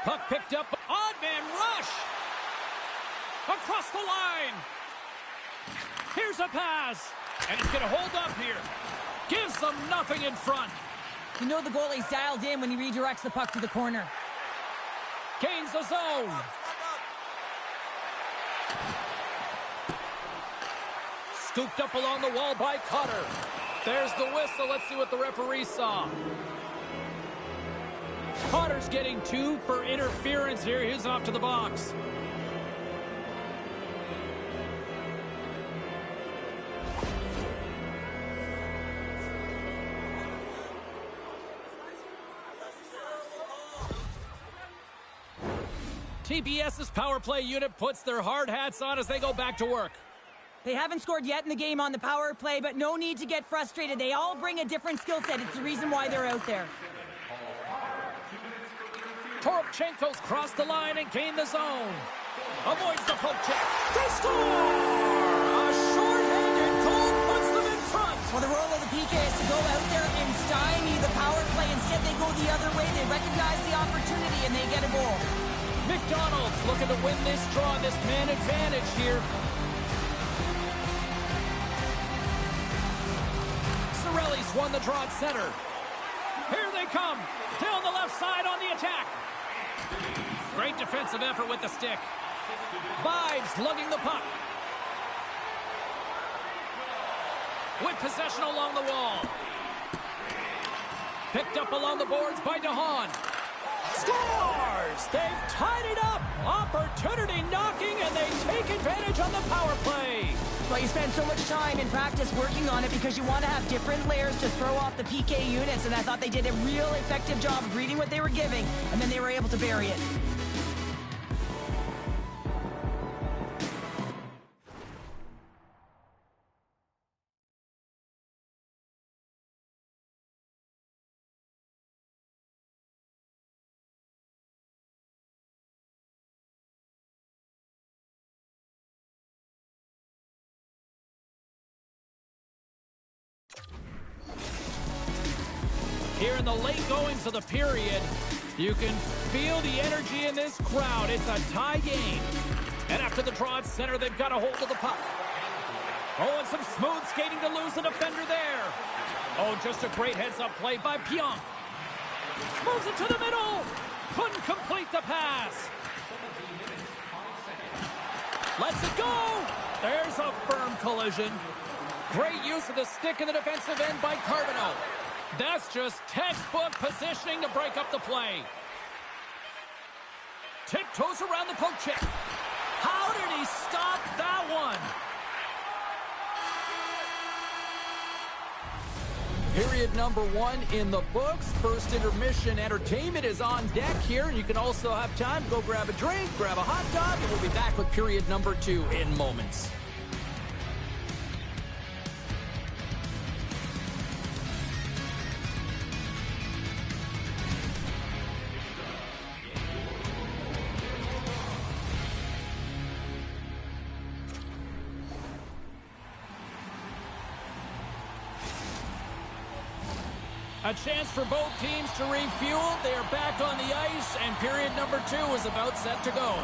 Puck picked up. Odd man rush. Across the line. Here's a pass. And he's going to hold up here. Gives them nothing in front. You know the goalie's dialed in when he redirects the puck to the corner. Gains the zone. Scooped up along the wall by Cutter. There's the whistle. Let's see what the referee saw. Cutter's getting 2 for interference here. He's off to the box. TBS's power play unit puts their hard hats on as they go back to work. They haven't scored yet in the game on the power play, but no need to get frustrated. They all bring a different skill set. It's the reason why they're out there. Toropchenko's crossed the line and gained the zone. Avoids the poke check. They score! A short-handed goal puts them in front. Well, the role of the PK is to go out there and stymie the power play. Instead, they go the other way. They recognize the opportunity, and they get a goal. McDonald's looking to win this draw, this man advantage here. Cirelli's won the draw at center. Here they come. Down the left side on the attack. Great defensive effort with the stick. Vibes lugging the puck. With possession along the wall. Picked up along the boards by DeHaan. Scores! They've tied it up. Opportunity knocking, and they take advantage on the power play. Well, you spend so much time in practice working on it because you want to have different layers to throw off the PK units, and I thought they did a real effective job of reading what they were giving, and then they were able to bury it. Here in the late goings of the period, you can feel the energy in this crowd. It's a tie game. And after the draw at center, they've got a hold of the puck. Oh, and some smooth skating to lose the defender there. Oh, just a great heads-up play by Pionk. Moves it to the middle. Couldn't complete the pass. Lets it go. There's a firm collision. Great use of the stick in the defensive end by Carbonneau. That's just textbook positioning to break up the play. Tiptoes around the poke check. How did he stop that one? Period number 1 in the books. First intermission entertainment is on deck here. You can also have time to go grab a drink, grab a hot dog, and we'll be back with period number 2 in moments. A chance for both teams to refuel. They are back on the ice, and period number 2 is about set to go.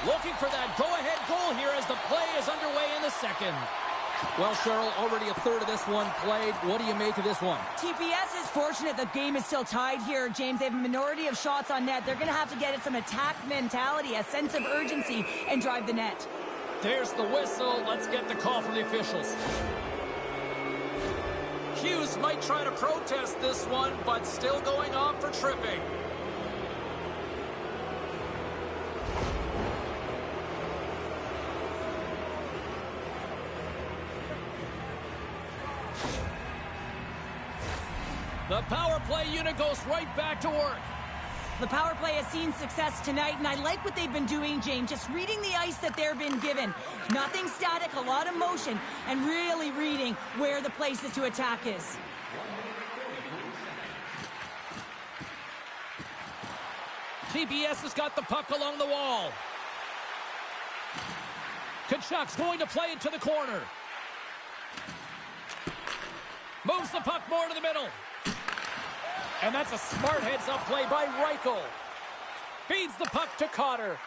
Looking for that go-ahead goal here as the play is underway in the second. Well, Cheryl, already a third of this one played. What do you make of this one? TPS is fortunate the game is still tied here, James. They have a minority of shots on net. They're going to have to get some attack mentality, a sense of urgency, and drive the net. There's the whistle. Let's get the call from the officials. Hughes might try to protest this one, but still going off for tripping. The power play unit goes right back to work. The power play has seen success tonight, and I like what they've been doing, James. Just reading the ice that they've been given. Nothing static, a lot of motion, and really reading where the places to attack is. TBS has got the puck along the wall. Kachuk's going to play it to the corner. Moves the puck more to the middle. And that's a smart heads-up play by Reichel. Feeds the puck to Cotter.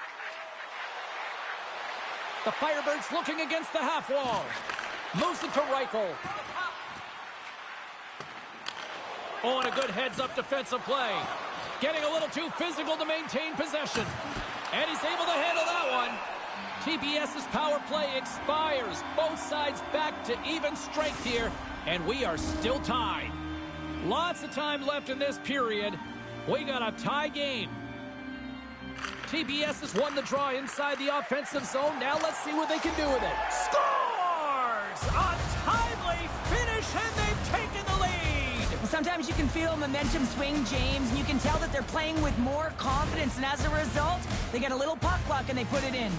The Firebirds looking against the half wall. Moves it to Reichel. Oh, and a good heads-up defensive play. Getting a little too physical to maintain possession. And he's able to handle that one. TBS's power play expires. Both sides back to even strength here. And we are still tied. Lots of time left in this period. We got a tie game. TBS has won the draw inside the offensive zone. Now let's see what they can do with it. Scores! A timely finish, and they've taken the lead. Well, sometimes you can feel momentum swing, James, and you can tell that they're playing with more confidence, and as a result, they get a little puck luck and they put it in.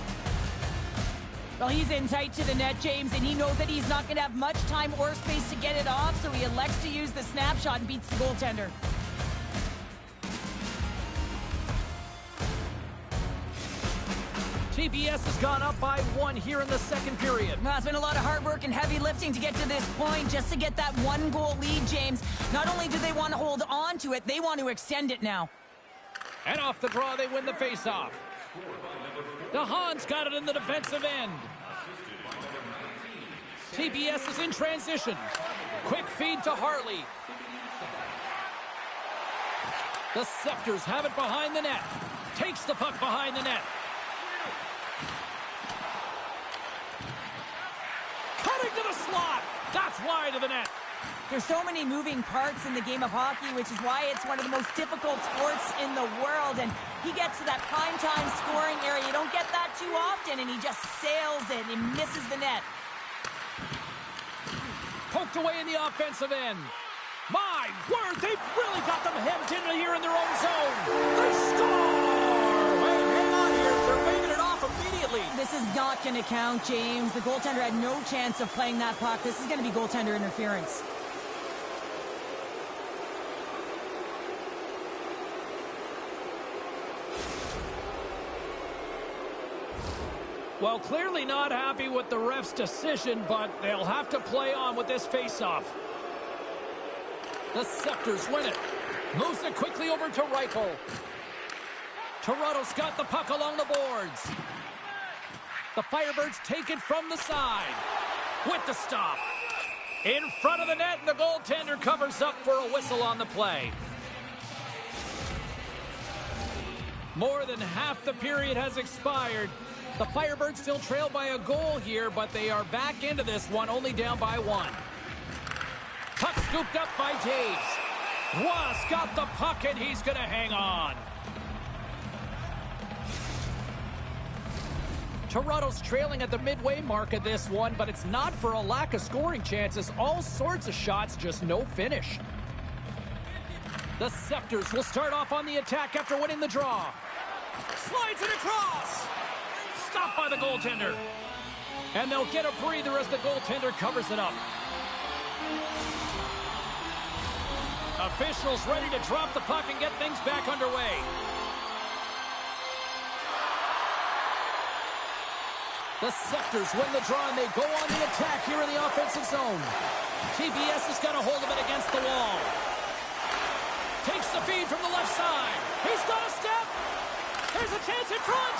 Well, he's in tight to the net, James, and he knows that he's not going to have much time or space to get it off, so he elects to use the snapshot and beats the goaltender. TBS has gone up by 1 here in the second period. Well, it's been a lot of hard work and heavy lifting to get to this point, just to get that 1-goal lead, James. Not only do they want to hold on to it, they want to extend it now. And off the draw, they win the faceoff. DeHaan's got it in the defensive end. TBS is in transition. Quick feed to Hartley. The Scepters have it behind the net. Takes the puck behind the net. Cutting to the slot. That's wide of the net. There's so many moving parts in the game of hockey, which is why it's one of the most difficult sports in the world. And he gets to that primetime scoring area. You don't get that too often, and he just sails it and misses the net. Poked away in the offensive end. My word, they've really got them hemmed in here in their own zone. They score! Wait, hang on here. They're waving it off immediately. This is not going to count, James. The goaltender had no chance of playing that puck. This is going to be goaltender interference. Well, clearly not happy with the ref's decision, but they'll have to play on with this faceoff. The Scepters win it. Moves it quickly over to Reichel. Toronto's got the puck along the boards. The Firebirds take it from the side. With the stop. In front of the net, and the goaltender covers up for a whistle on the play. More than half the period has expired. The Firebirds still trail by a goal here, but they are back into this one, only down by one. Puck scooped up by Taves. Ross got the puck, and he's going to hang on. Toronto's trailing at the midway mark of this one, but it's not for a lack of scoring chances. All sorts of shots, just no finish. The Scepters will start off on the attack after winning the draw. Slides it across. Stopped by the goaltender. And they'll get a breather as the goaltender covers it up. Officials ready to drop the puck and get things back underway. The Scepters win the draw, and they go on the attack here in the offensive zone. TBS has got a hold of it against the wall. Takes the feed from the left side. He's got a step. There's a chance in front.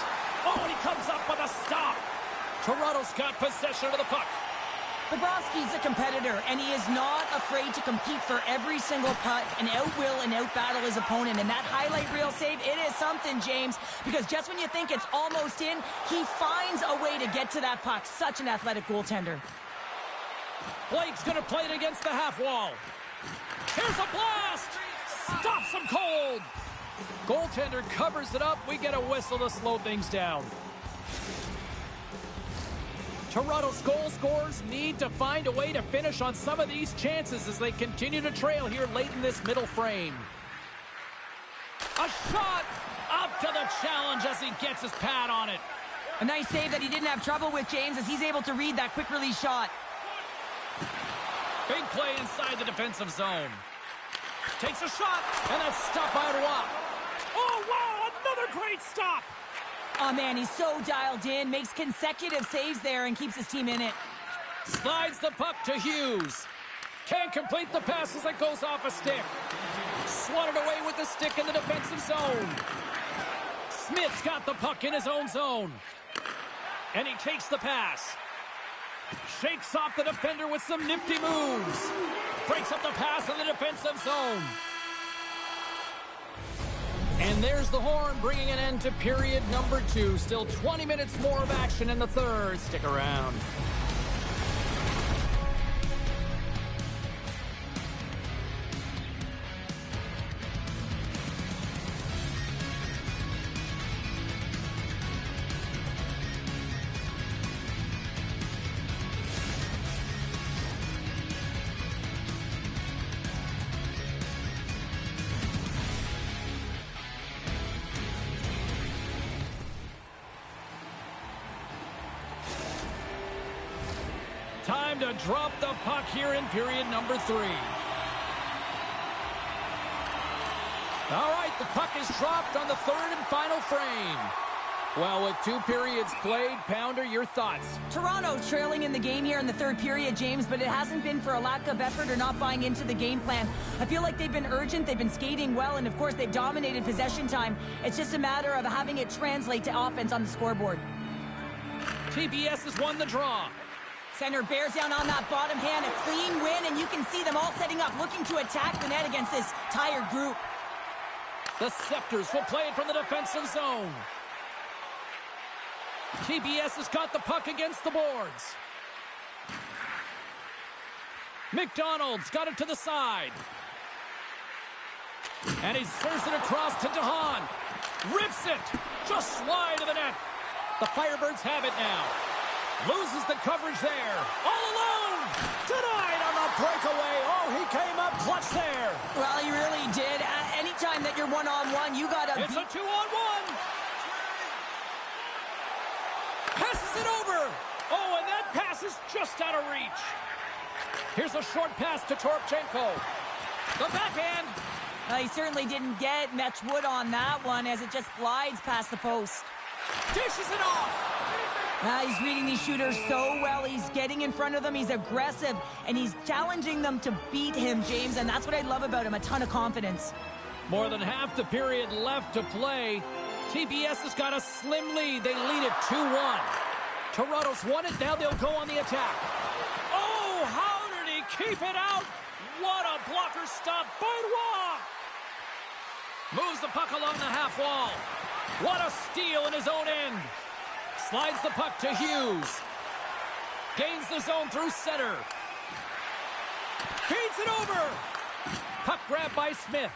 Oh, and he comes up with a stop. Toronto's got possession of the puck. Bobrovsky's a competitor, and he is not afraid to compete for every single puck and outwill and outbattle his opponent. And that highlight reel save, it is something, James, because just when you think it's almost in, he finds a way to get to that puck. Such an athletic goaltender. Blake's going to play it against the half wall. Here's a blast. Stops him cold. Goaltender covers it up. We get a whistle to slow things down. Toronto's goal scorers need to find a way to finish on some of these chances as they continue to trail here late in this middle frame. A shot up to the challenge as he gets his pad on it. A nice save that he didn't have trouble with, James, as he's able to read that quick release shot. Big play inside the defensive zone. Takes a shot, and that's stopped by Roy. Oh, wow, another great stop. Oh, man, he's so dialed in, makes consecutive saves there and keeps his team in it. Slides the puck to Hughes. Can't complete the pass as it goes off a stick. Swatted away with the stick in the defensive zone. Smith's got the puck in his own zone. And he takes the pass. Shakes off the defender with some nifty moves. Breaks up the pass in the defensive zone. And there's the horn, bringing an end to period number 2. Still 20 minutes more of action in the third. Stick around. Time to drop the puck here in period number 3. All right, the puck is dropped on the third and final frame. Well, with 2 periods played, Pounder, your thoughts? Toronto's trailing in the game here in the third period, James, but it hasn't been for a lack of effort or not buying into the game plan. I feel like they've been urgent, they've been skating well, and of course they've dominated possession time. It's just a matter of having it translate to offense on the scoreboard. TBS has won the draw. Center bears down on that bottom hand, a clean win, and you can see them all setting up, looking to attack the net against this tired group. The Scepters will play it from the defensive zone. TBS has got the puck against the boards. McDonald's got it to the side. And he serves it across to DeHaan. Rips it. Just wide of the net. The Firebirds have it now. Loses the coverage there. All alone. Denied on the breakaway. Oh, he came up clutch there. Well, he really did. Anytime that you're one-on-one, you got to... It's a 2-on-1. Passes it over. Oh, and that pass is just out of reach. Here's a short pass to Toropchenko. The backhand. He certainly didn't get much wood on that one as it just glides past the post. Dishes it off. He's reading these shooters so well. He's getting in front of them. He's aggressive, and he's challenging them to beat him, James, and that's what I love about him, a ton of confidence. More than half the period left to play. TPS has got a slim lead. They lead it 2-1. Toronto's won it. Now they'll go on the attack. Oh, how did he keep it out? What a blocker stop by Roy. Moves the puck along the half wall. What a steal in his own end. Slides the puck to Hughes. Gains the zone through center. Feeds it over. Puck grab by Smith.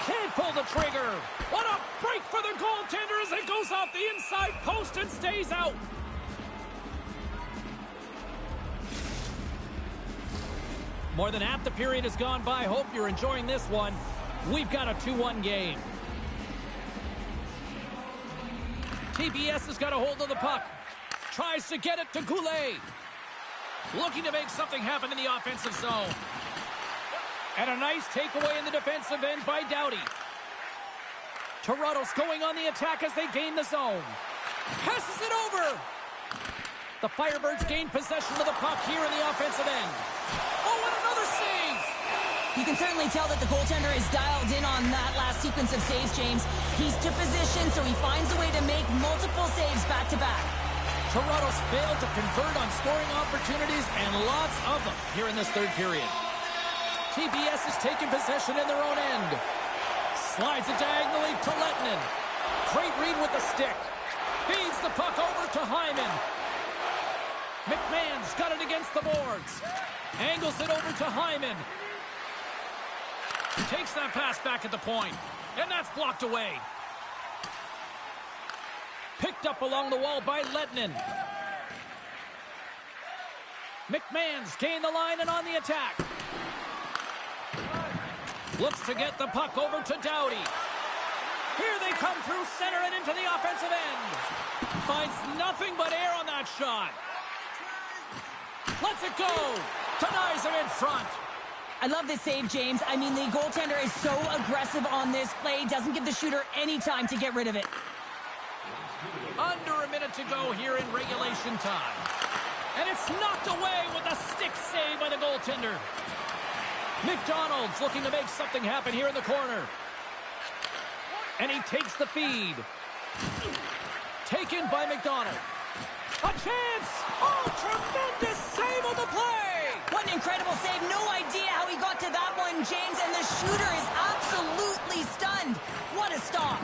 Can't pull the trigger. What a break for the goaltender as it goes off the inside post and stays out. More than half the period has gone by. Hope you're enjoying this one. We've got a 2-1 game. TPS has got a hold of the puck. Tries to get it to Goulet. Looking to make something happen in the offensive zone. And a nice takeaway in the defensive end by Doughty. Toronto's going on the attack as they gain the zone. Passes it over. The Firebirds gain possession of the puck here in the offensive end. Oh, and another save! You can certainly tell that the goaltender is dialed in on that last sequence of saves, James. He's to position, so he finds a way to make multiple saves back-to-back. Toronto's failed to convert on scoring opportunities, and lots of them here in this third period. TPS has taken possession in their own end. Slides it diagonally to Lettinen. Great read with the stick. Feeds the puck over to Hyman. McMahon's got it against the boards. Angles it over to Hyman. Takes that pass back at the point. And that's blocked away. Picked up along the wall by Lettinen. McMahon's gained the line and on the attack. Looks to get the puck over to Doughty. Here they come through center and into the offensive end. Finds nothing but air on that shot. Lets it go. Denies him in front. I love this save, James. I mean, the goaltender is so aggressive on this play. Doesn't give the shooter any time to get rid of it. Under a minute to go here in regulation time. And it's knocked away with a stick save by the goaltender. McDonald's looking to make something happen here in the corner. And he takes the feed. Taken by McDonald. A chance! Oh, tremendous save on the play! What an incredible save. No idea how he got to that one, James, and the shooter is absolutely stunned. What a stop.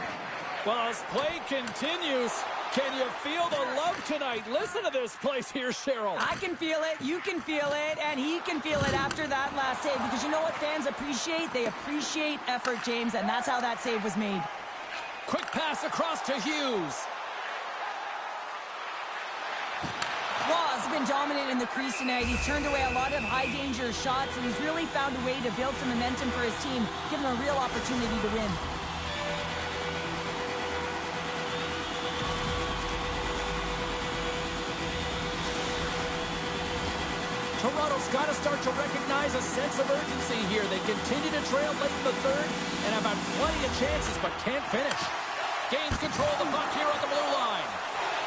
Well, as play continues, can you feel the love tonight? Listen to this place here, Cheryl. I can feel it, you can feel it, and he can feel it after that last save, because you know what fans appreciate? They appreciate effort, James, and that's how that save was made. Quick pass across to Hughes. Waugh's been dominant in the crease tonight. He's turned away a lot of high-danger shots, and he's really found a way to build some momentum for his team, give him a real opportunity to win. Toronto's got to start to recognize a sense of urgency here. They continue to trail late in the third and have had plenty of chances, but can't finish. Gains control of the puck here on the blue line.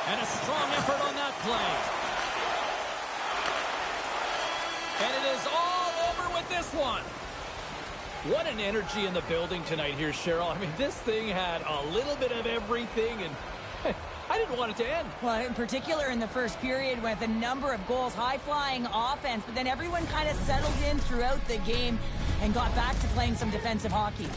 And a strong effort on that play. And it is all over with this one. What an energy in the building tonight here, Cheryl. I mean, this thing had a little bit of everything, and I didn't want it to end. Well, in particular in the first period with a number of goals, high-flying offense, but then everyone kind of settled in throughout the game and got back to playing some defensive hockey.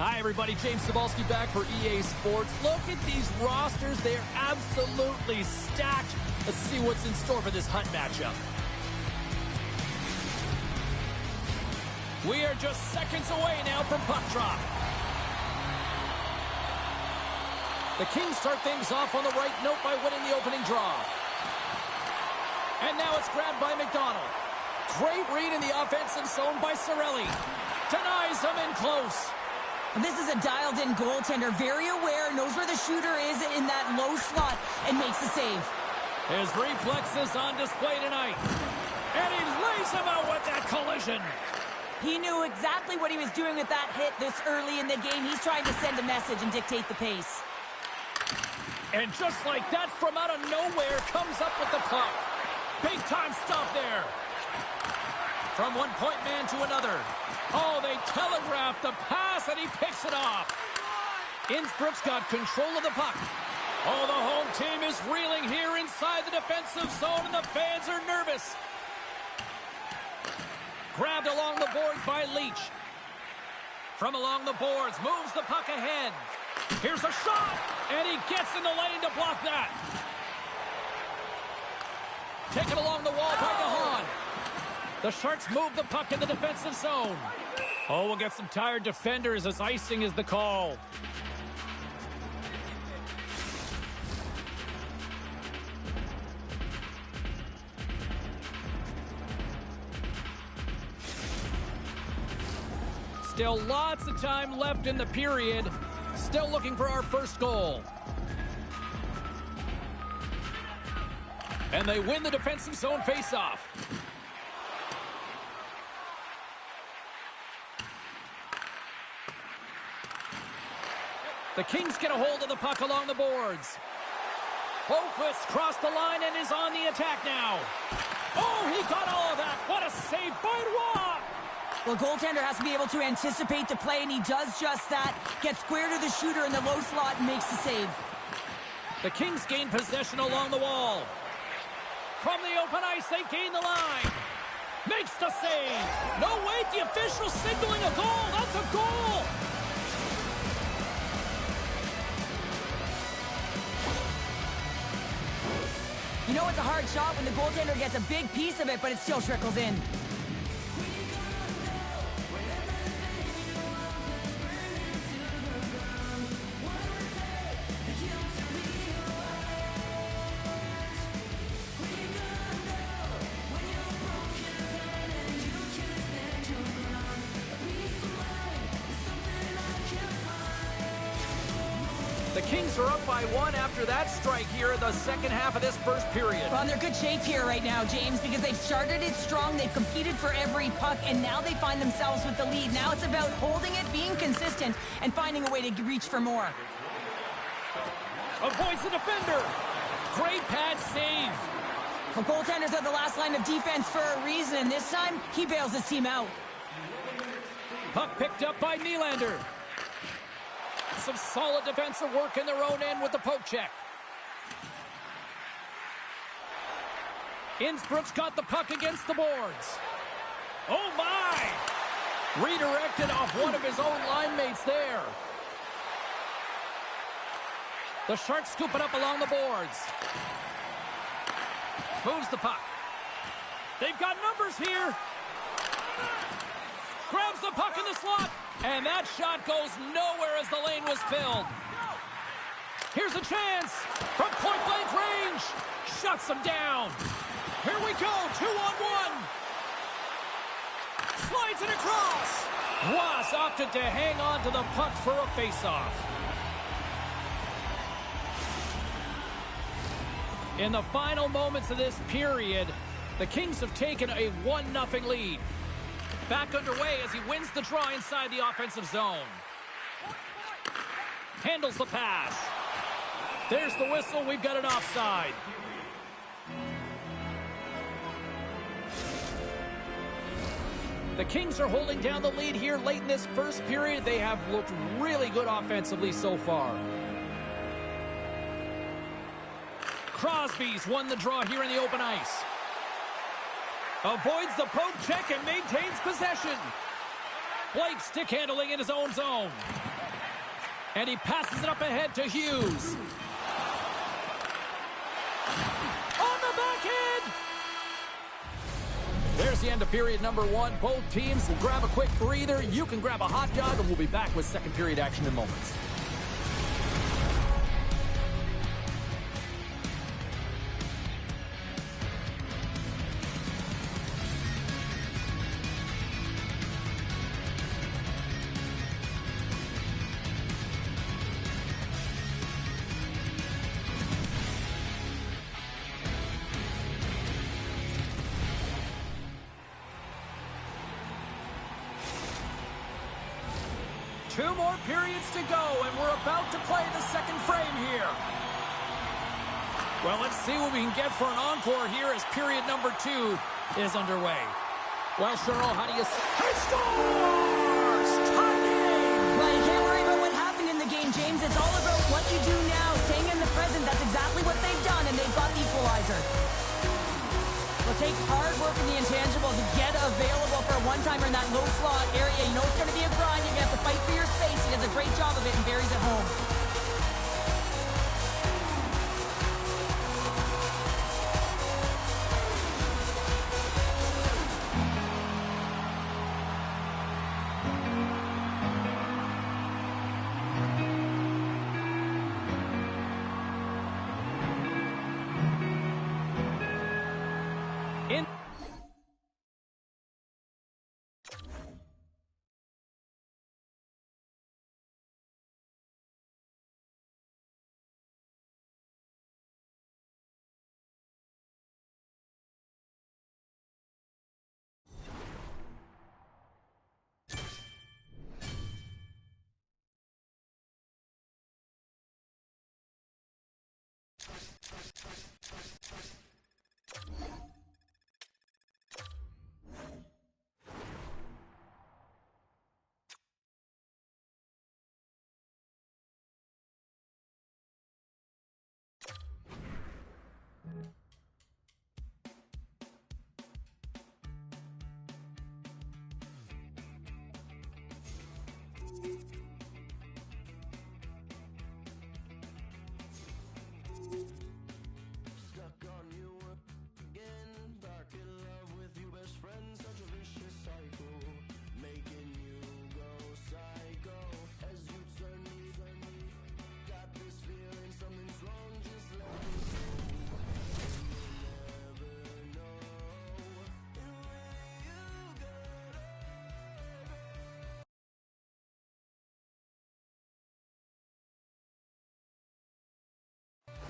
Hi, everybody. James Cebulski back for EA Sports. Look at these rosters. They are absolutely stacked. Let's see what's in store for this Hunt matchup. We are just seconds away now from puck drop. The Kings start things off on the right note by winning the opening draw. And now it's grabbed by McDonald. Great read in the offensive zone by Cirelli. Denies him in close. This is a dialed-in goaltender, very aware, knows where the shooter is in that low slot, and makes the save. His reflexes on display tonight. And he lays him out with that collision. He knew exactly what he was doing with that hit this early in the game. He's trying to send a message and dictate the pace. And just like that, from out of nowhere, comes up with the puck. Big-time stop there. From one point man to another. Oh, they telegraphed the pass, and he picks it off. Innsbruck's got control of the puck. Oh, the home team is reeling here inside the defensive zone, and the fans are nervous. Grabbed along the boards by Leach. From along the boards, moves the puck ahead. Here's a shot, and he gets in the lane to block that. Taken along the wall by DeHaan. The Sharks move the puck in the defensive zone. Oh, we'll get some tired defenders as icing is the call. Still lots of time left in the period. Still looking for our first goal. And they win the defensive zone faceoff. The Kings get a hold of the puck along the boards. Boquist crossed the line and is on the attack now. Oh, he got all of that. What a save by Roy. Well, goaltender has to be able to anticipate the play, and he does just that. Gets square to the shooter in the low slot and makes the save. The Kings gain possession along the wall. From the open ice, they gain the line. Makes the save. No, wait, the official signaling a goal. That's a goal. You know it's a hard shot when the goaltender gets a big piece of it, but it still trickles in. The Kings are up by one after that strike here in the second half of this first period. Well, they're good shape here right now, James, because they've started it strong, they've competed for every puck, and now they find themselves with the lead. Now it's about holding it, being consistent, and finding a way to reach for more. Avoids the defender. Great pad save. Well, goaltenders are the last line of defense for a reason, and this time, he bails his team out. Puck picked up by Nylander. Some solid defensive work in their own end with the poke check. Innsbruck's got the puck against the boards. Oh, my! Redirected off one of his own line mates there. The Sharks scoop it up along the boards. Moves the puck. They've got numbers here. Grabs the puck in the slot. And that shot goes nowhere as the lane was filled. Here's a chance from point-blank range. Shuts him down. Here we go, 2-on-1. Slides it across. Ross opted to hang on to the puck for a face-off. In the final moments of this period, the Kings have taken a 1-0 lead. Back underway as he wins the draw inside the offensive zone. Handles the pass. There's the whistle. We've got an offside. The Kings are holding down the lead here late in this first period. They have looked really good offensively so far. Crosby's won the draw here in the open ice. Avoids the poke check and maintains possession. Blake stick handling in his own zone. And he passes it up ahead to Hughes. On the backhand! There's the end of period number 1. Both teams will grab a quick breather. You can grab a hot dog, and we'll be back with second period action in moments. Two more periods to go, and we're about to play the second frame here. Well, let's see what we can get for an encore here as period number 2 is underway. Well, Cheryl, how do you... He scores! Tie game! Well, you can't worry about what happened in the game, James. It's all about what you do now, staying in the present. That's exactly what they've done, and they've got the equalizer. Well, it takes hard work in the intangibles to get available for a one-timer in that low slot area. You know it's going to be a grind. You're going to have to fight for your space. He does a great job of it and buries it home. In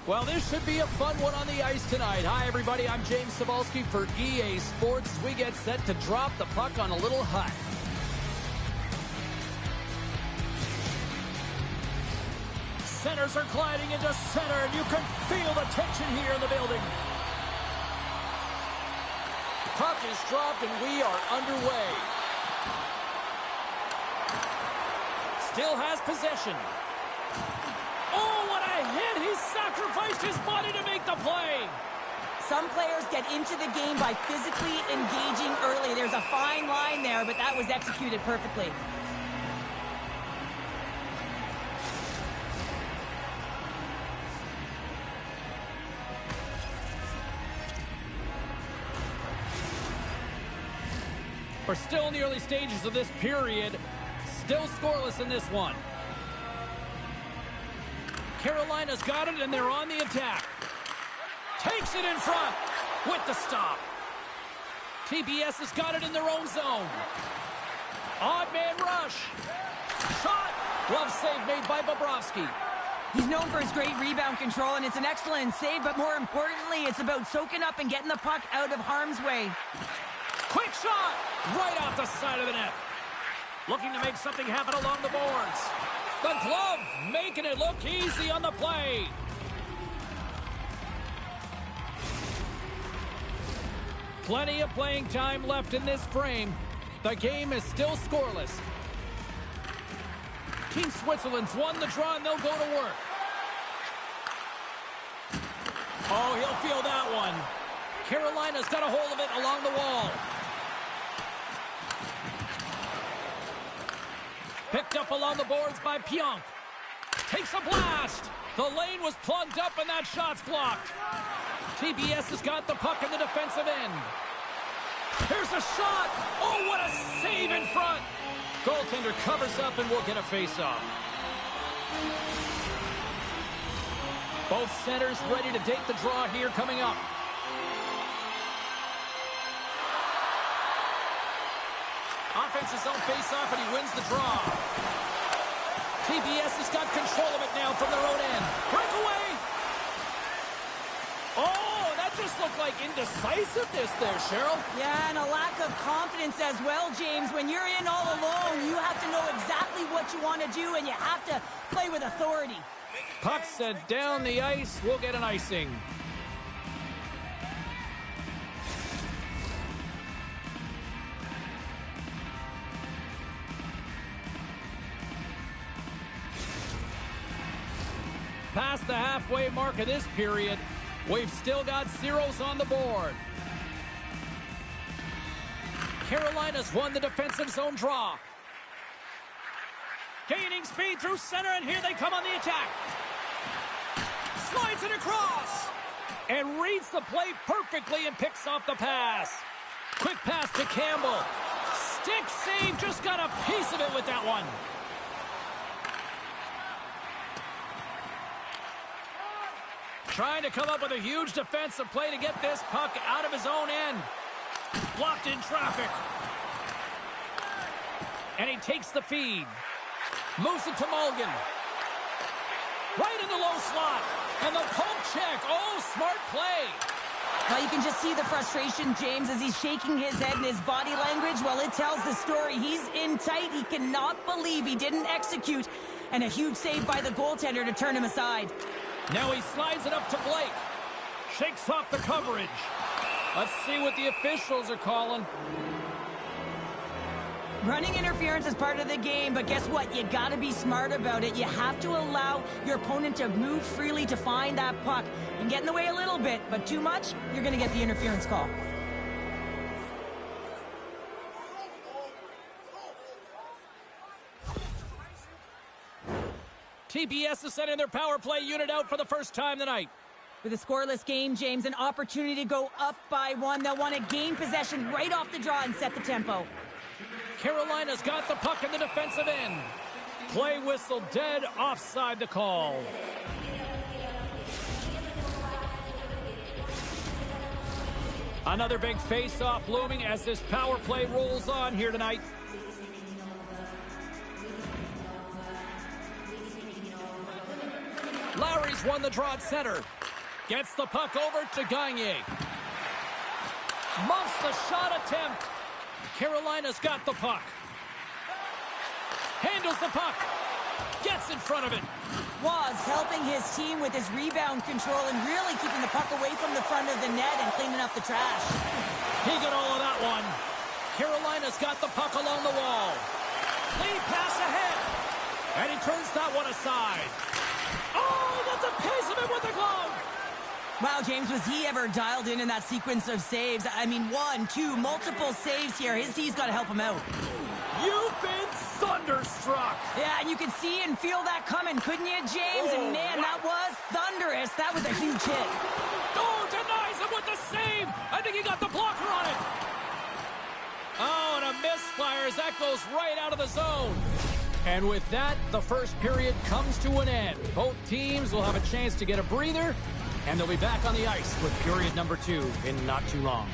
Well, this should be a fun one on the ice tonight. Hi, everybody. I'm James Cebulski for EA Sports. We get set to drop the puck on a little hut. Centers are gliding into center, and you can feel the tension here in the building. Puck is dropped, and we are underway. Still has possession. Oh, what a hit! He sacrificed his body to make the play. Some players get into the game by physically engaging early. There's a fine line there, but that was executed perfectly. We're still in the early stages of this period. Still scoreless in this one. Carolina's got it, and they're on the attack. Takes it in front with the stop. TBS has got it in their own zone. Odd man rush. Shot. Glove save made by Bobrovsky. He's known for his great rebound control, and it's an excellent save, but more importantly, it's about soaking up and getting the puck out of harm's way. Quick shot. Right off the side of the net. Looking to make something happen along the boards. The glove making it look easy on the play. Plenty of playing time left in this frame. The game is still scoreless. Team Switzerland's won the draw, and they'll go to work. Oh, he'll feel that one. Carolina's got a hold of it along the wall. Picked up along the boards by Pionk. takes a blast. The lane was plugged up and that shot's blocked. TBS has got the puck in the defensive end. Here's a shot. Oh, what a save in front. Goaltender covers up and will get a face-off. Both centers ready to take the draw here coming up. Offense's own face-off, and he wins the draw. TBS has got control of it now from their own end. Breakaway! Oh, that just looked like indecisiveness there, Cheryl. Yeah, and a lack of confidence as well, James. When you're in all alone, you have to know exactly what you want to do, and you have to play with authority. Puck sent down the ice. We'll get an icing. Past the halfway mark of this period, we've still got zeros on the board. Carolina's won the defensive zone draw. Gaining speed through center, and here they come on the attack. Slides it across. And reads the play perfectly and picks off the pass. Quick pass to Campbell. Stick save, just got a piece of it with that one. Trying to come up with a huge defensive play to get this puck out of his own end. Blocked in traffic. And he takes the feed. Moves it to Mulligan. Right in the low slot. And the poke check. Oh, smart play. Well, you can just see the frustration, James, as he's shaking his head and his body language. Well, it tells the story. He's in tight. He cannot believe he didn't execute. And a huge save by the goaltender to turn him aside. Now he slides it up to Blake. Shakes off the coverage. Let's see what the officials are calling. Running interference is part of the game, but guess what? You got to be smart about it. You have to allow your opponent to move freely to find that puck. You can get in the way a little bit, but too much, you're going to get the interference call. TBS is sending their power play unit out for the first time tonight. With a scoreless game, James, an opportunity to go up by one. They'll want to gain possession right off the draw and set the tempo. Carolina's got the puck in the defensive end. Play whistle dead, offside the call. Another big face-off looming as this power play rolls on here tonight. Lowry's won the draw at center. Gets the puck over to Gagne. Muffs the shot attempt. Carolina's got the puck. Handles the puck. Gets in front of it. Was helping his team with his rebound control and really keeping the puck away from the front of the net and cleaning up the trash. He got all of that one. Carolina's got the puck along the wall. Lead pass ahead. And he turns that one aside. Oh, that's a piece of it with the glove. Wow, James, was he ever dialed in that sequence of saves? I mean, one, two, multiple saves here. His D's got to help him out. You've been thunderstruck. Yeah, and you could see and feel that coming, couldn't you, James? Oh, and man, wow. that was thunderous. That was a huge hit. Oh, denies him with the save. I think he got the blocker on it. Oh, and a misfire as that goes right out of the zone. And with that, the first period comes to an end. Both teams will have a chance to get a breather, and they'll be back on the ice with period number 2 in not too long.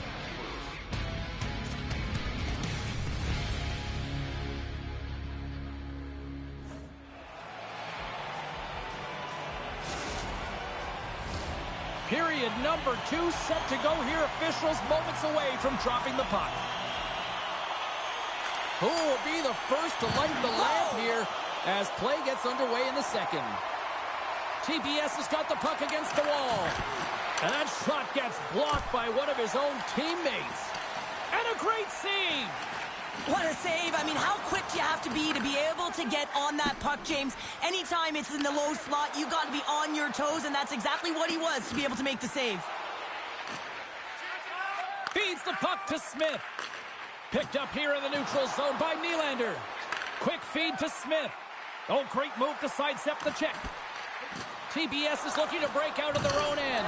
Period number 2 set to go here. Officials moments away from dropping the puck. Who will be the first to light the lamp here as play gets underway in the second? TBS has got the puck against the wall. And that shot gets blocked by one of his own teammates. And a great save. What a save. I mean, how quick do you have to be able to get on that puck, James? Anytime it's in the low slot, you got to be on your toes, and that's exactly what he was to be able to make the save. Feeds the puck to Smith. Picked up here in the neutral zone by Nylander. Quick feed to Smith. Oh, great move to sidestep the check. TBS is looking to break out of their own end.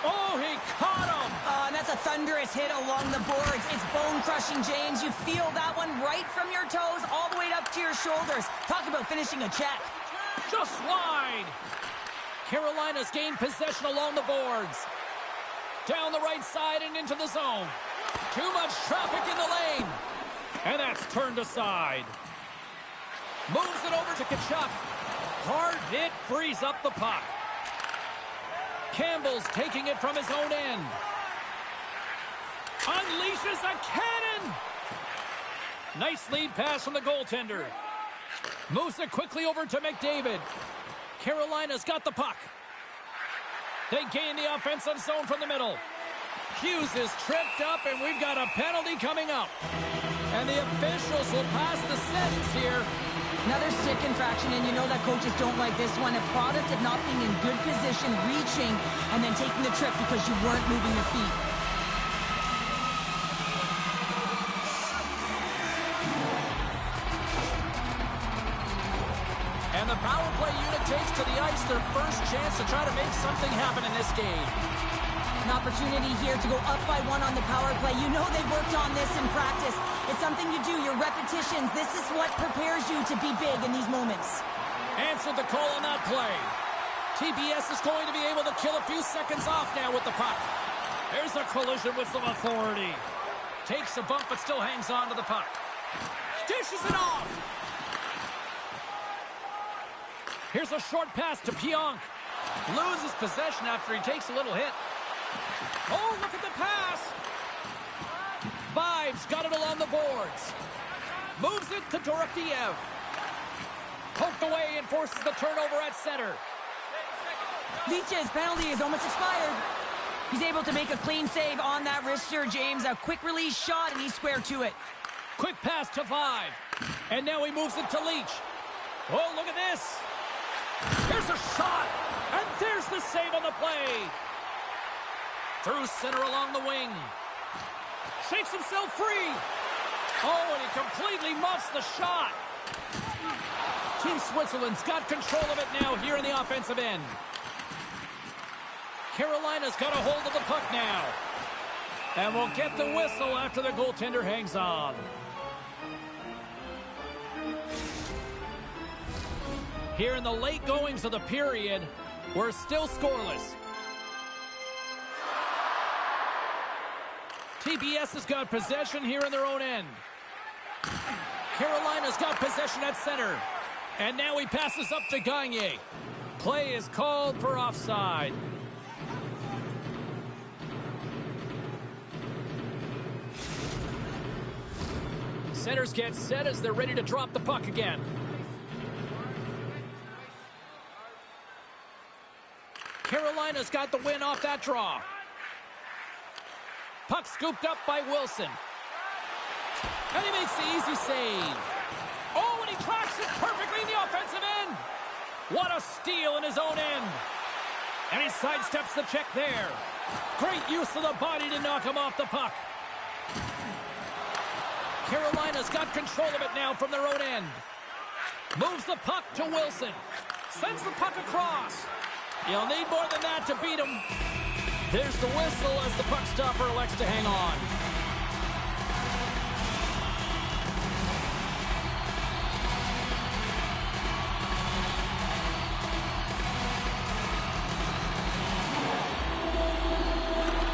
Oh, he caught him. And that's a thunderous hit along the boards. It's bone-crushing, James. You feel that one right from your toes all the way up to your shoulders. Talk about finishing a check. Just wide. Carolina's gained possession along the boards. Down the right side and into the zone. Too much traffic in the lane. And that's turned aside. Moves it over to Kachuk. Hard hit frees up the puck. Campbell's taking it from his own end. Unleashes a cannon. Nice lead pass from the goaltender. Moves it quickly over to McDavid. Carolina's got the puck. They gain the offensive zone from the middle. Hughes is tripped up, and we've got a penalty coming up. And the officials will pass the sentence here. Another stick infraction, and you know that coaches don't like this one. A product of not being in good position, reaching, and then taking the trip because you weren't moving your feet. And the power play unit takes to the ice their first chance to try to make something happen in this game. An opportunity here to go up by 1 on the power play. You know they've worked on this in practice. It's something you do, your repetitions. This is what prepares you to be big in these moments. Answered the call on that play. TBS is going to be able to kill a few seconds off now with the puck. There's a collision with some authority. Takes a bump but still hangs on to the puck. Dishes it off. Here's a short pass to Pionk. Loses possession after he takes a little hit. Oh, look at the pass. Vibes got it along the boards. Moves it to Dorofeev. Poked away and forces the turnover at center. Leach's penalty is almost expired. He's able to make a clean save on that wrister, James. A quick release shot, and he's square to it. Quick pass to Vibe. And now he moves it to Leach. Oh, look at this. Here's a shot. And there's the save on the play. Through center along the wing. Shakes himself free. Oh, and he completely muffs the shot. Team Switzerland's got control of it now here in the offensive end. Carolina's got a hold of the puck now. And we'll get the whistle after the goaltender hangs on. Here in the late goings of the period, we're still scoreless. TBS has got possession here in their own end. Carolina's got possession at center. And now he passes up to Gagne. Play is called for offside. Centers get set as they're ready to drop the puck again. Carolina's got the win off that draw. Puck scooped up by Wilson. And he makes the easy save. Oh, and he tracks it perfectly in the offensive end. What a steal in his own end. And he sidesteps the check there. Great use of the body to knock him off the puck. Carolina's got control of it now from their own end. Moves the puck to Wilson. Sends the puck across. You'll need more than that to beat him. There's the whistle as the puck stopper elects to hang on.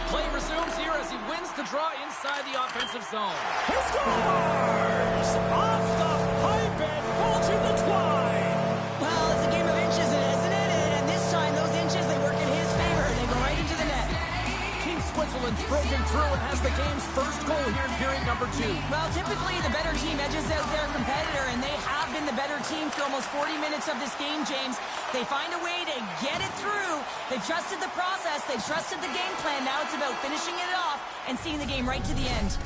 Play resumes here as he wins the draw inside the offensive zone. He scores! Off the pipe and bulging the twine! Well, it's a game of inches, isn't it? And this time, those inches, they work in his favor. They go right into the net. Team Switzerland's broken through and has the game's first goal here in period number 2. Well, typically, the better team edges out their competitor, and they have been the better team for almost 40 minutes of this game, James. They find a way to get it through. They trusted the process. They trusted the game plan. Now it's about finishing it off and seeing the game right to the end.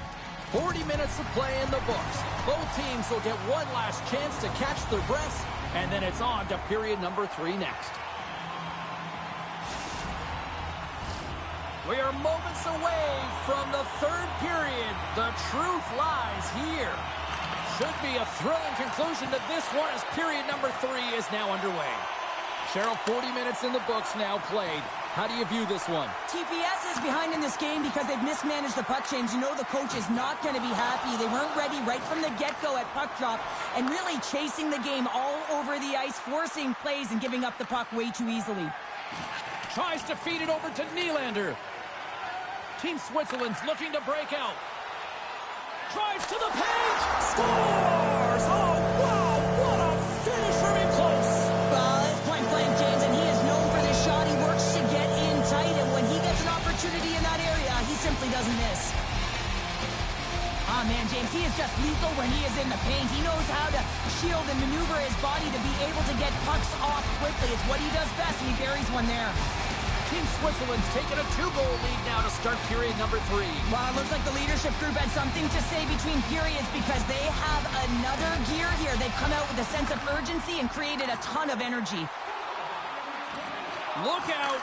40 minutes of play in the books. Both teams will get one last chance to catch their breaths, and then it's on to period number 3 next. We are moments away from the third period. The truth lies here. Should be a thrilling conclusion to this one as period number 3 is now underway. Cheryl, 40 minutes in the books now played. How do you view this one? TPS is behind in this game because they've mismanaged the puck change. You know the coach is not going to be happy. They weren't ready right from the get-go at puck drop and really chasing the game all over the ice, forcing plays and giving up the puck way too easily. Tries to feed it over to Nylander. Team Switzerland's looking to break out. Drives to the paint. Scores! Oh, wow! What a finish from in close. Well, it's point blank, James, and he is known for this shot. He works to get in tight, and when he gets an opportunity in that area, he simply doesn't miss. Ah, man, James, he is just lethal when he is in the paint. He knows how to shield and maneuver his body to be able to get pucks off quickly. It's what he does best, and he buries one there. Team Switzerland's taken a 2-goal lead now to start period number 3. Well, it looks like the leadership group had something to say between periods because they have another gear here. They've come out with a sense of urgency and created a ton of energy. Look out!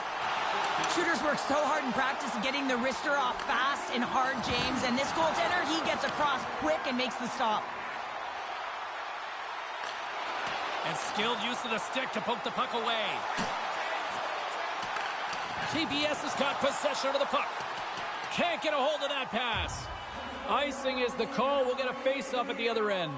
Shooters work so hard in practice of getting the wrister off fast and hard, James, and this goaltender, he gets across quick and makes the stop. And skilled use of the stick to poke the puck away. TPS has got possession of the puck. Can't get a hold of that pass. Icing is the call. We'll get a face-off at the other end.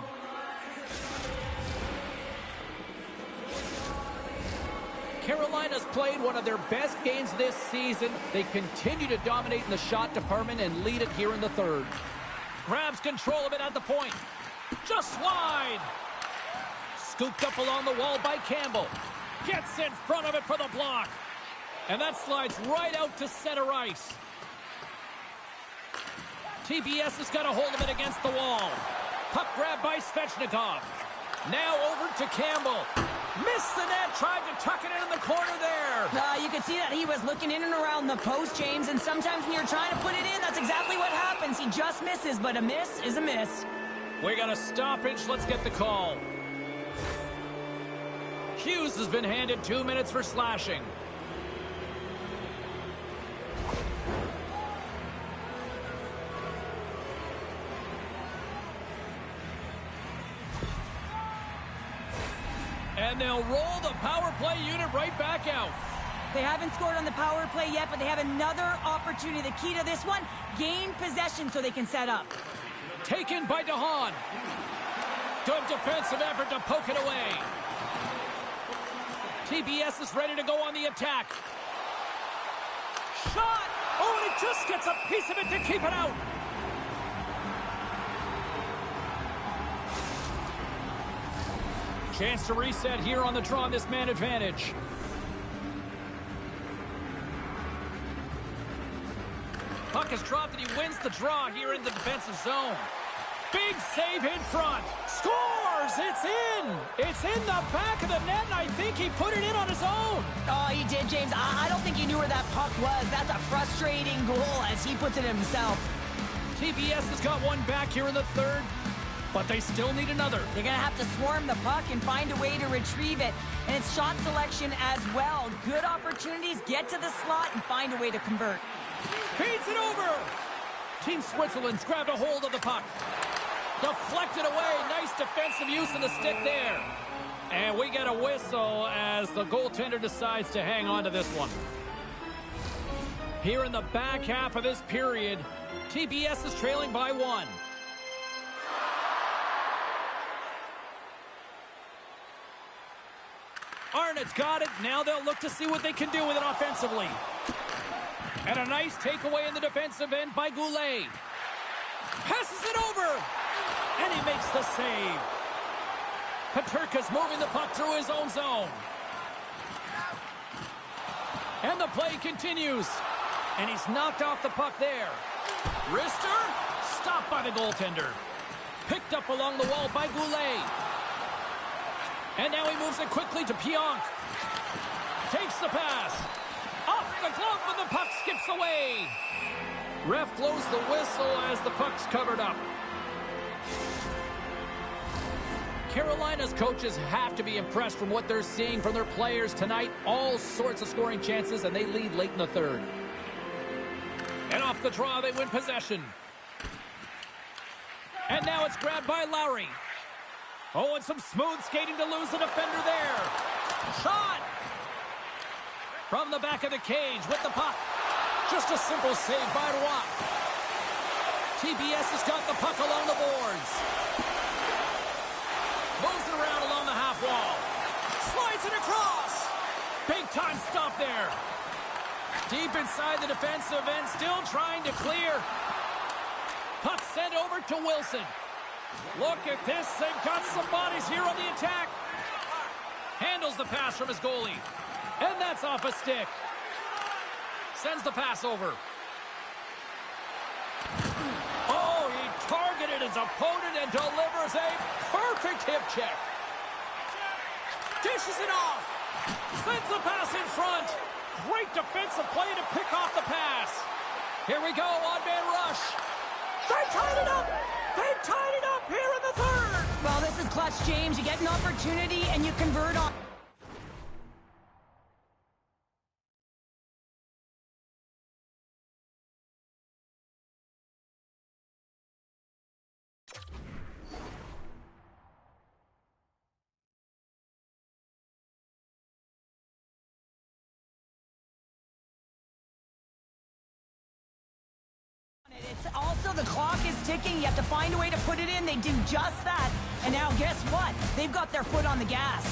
Carolina's played one of their best games this season. They continue to dominate in the shot department and lead it here in the third. Grabs control of it at the point. Just wide. Scooped up along the wall by Campbell. Gets in front of it for the block. And that slides right out to center ice. TPS has got a hold of it against the wall. Puck grab by Svechnikov. Now over to Campbell. Missed the net, tried to tuck it in the corner there. You can see that he was looking in and around the post, James, and sometimes when you're trying to put it in, that's exactly what happens. He just misses, but a miss is a miss. We got a stoppage. Let's get the call. Hughes has been handed 2 minutes for slashing. And they'll roll the power play unit right back out. They haven't scored on the power play yet, but they have another opportunity. The key to this one, gain possession so they can set up. Taken by DeHaan. Good defensive effort to poke it away. TPS is ready to go on the attack. Shot! Oh, and he just gets a piece of it to keep it out. Chance to reset here on the draw on this man advantage. Puck is dropped and he wins the draw here in the defensive zone. Big save in front. Scores! It's in! It's in the back of the net, and I think he put it in on his own. Oh, he did, James. I don't think he knew where that puck was. That's a frustrating goal as he puts it himself. TPS has got one back here in the third, but they still need another. They're going to have to swarm the puck and find a way to retrieve it. And it's shot selection as well. Good opportunities, get to the slot, and find a way to convert. Feeds it over. Team Switzerland's grabbed a hold of the puck. Deflected away. Nice defensive use of the stick there. And we get a whistle as the goaltender decides to hang on to this one. Here in the back half of this period, TPS is trailing by 1. Arnott's got it. Now they'll look to see what they can do with it offensively. And a nice takeaway in the defensive end by Goulet. Passes it over. And he makes the save. Peterka's moving the puck through his own zone. And the play continues. And he's knocked off the puck there. Wrister, stopped by the goaltender. Picked up along the wall by Goulet. And now he moves it quickly to Pionk. Takes the pass. Off the glove, and the puck skips away. Ref blows the whistle as the puck's covered up. Carolina's coaches have to be impressed from what they're seeing from their players tonight. All sorts of scoring chances, and they lead late in the third. And off the draw, they win possession. And now it's grabbed by Lowry. Oh, and some smooth skating to lose the defender there. Shot! From the back of the cage with the puck. Just a simple save by Roy. TBS has got the puck along the boards. Moves it around along the half wall. Slides it across. Big time stop there. Deep inside the defensive end, still trying to clear. Puck sent over to Wilson. Look at this. They've got some bodies here on the attack. Handles the pass from his goalie. And that's off a stick. Sends the pass over. Oh, he targeted his opponent and delivers a perfect hip check. Dishes it off. Sends the pass in front. Great defensive play to pick off the pass. Here we go, one-man rush. They tied it up. They tied it up here in the third. Well, this is clutch, James. You get an opportunity and you convert on. It's also the clock is ticking. You have to find a way to put it in. They do just that. And now guess what? They've got their foot on the gas.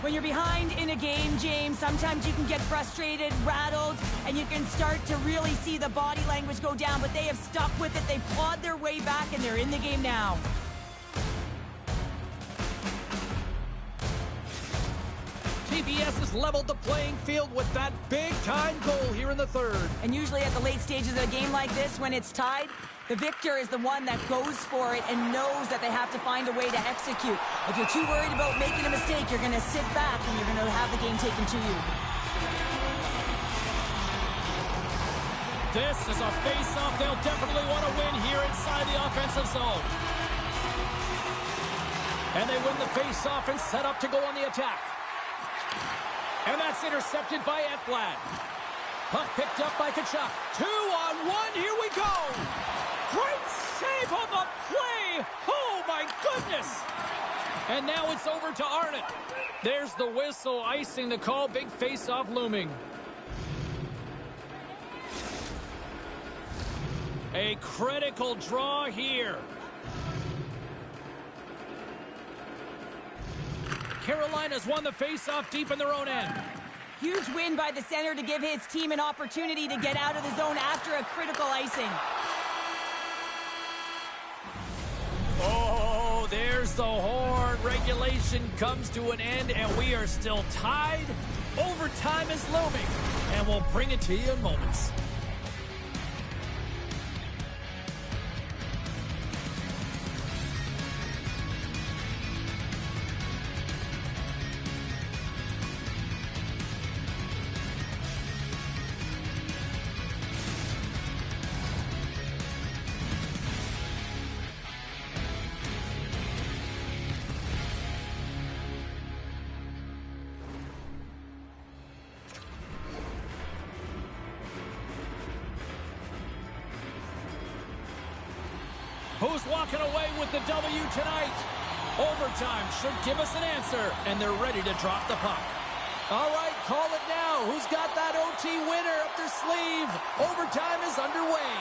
When you're behind in a game, James, sometimes you can get frustrated, rattled, and you can start to really see the body language go down, but they have stuck with it. They've clawed their way back, and they're in the game now. TBS has leveled the playing field with that big-time goal here in the third. And usually at the late stages of a game like this, when it's tied, the victor is the one that goes for it and knows that they have to find a way to execute. If you're too worried about making a mistake, you're going to sit back and you're going to have the game taken to you. This is a face-off they'll definitely want to win here inside the offensive zone. And they win the face-off and set up to go on the attack. And that's intercepted by Ekblad. Puck picked up by Tkachuk. 2-on-1, here we go! Great save on the play! Oh my goodness! And now it's over to Arnott. There's the whistle, icing the call, big face-off looming. A critical draw here. Carolina's won the face-off deep in their own end. Huge win by the center to give his team an opportunity to get out of the zone after a critical icing. Oh, there's the horn. Regulation comes to an end, and we are still tied. Overtime is looming, and we'll bring it to you in moments. Who's walking away with the W tonight? Overtime should give us an answer, and they're ready to drop the puck. All right, call it now. Who's got that OT winner up their sleeve? Overtime is underway.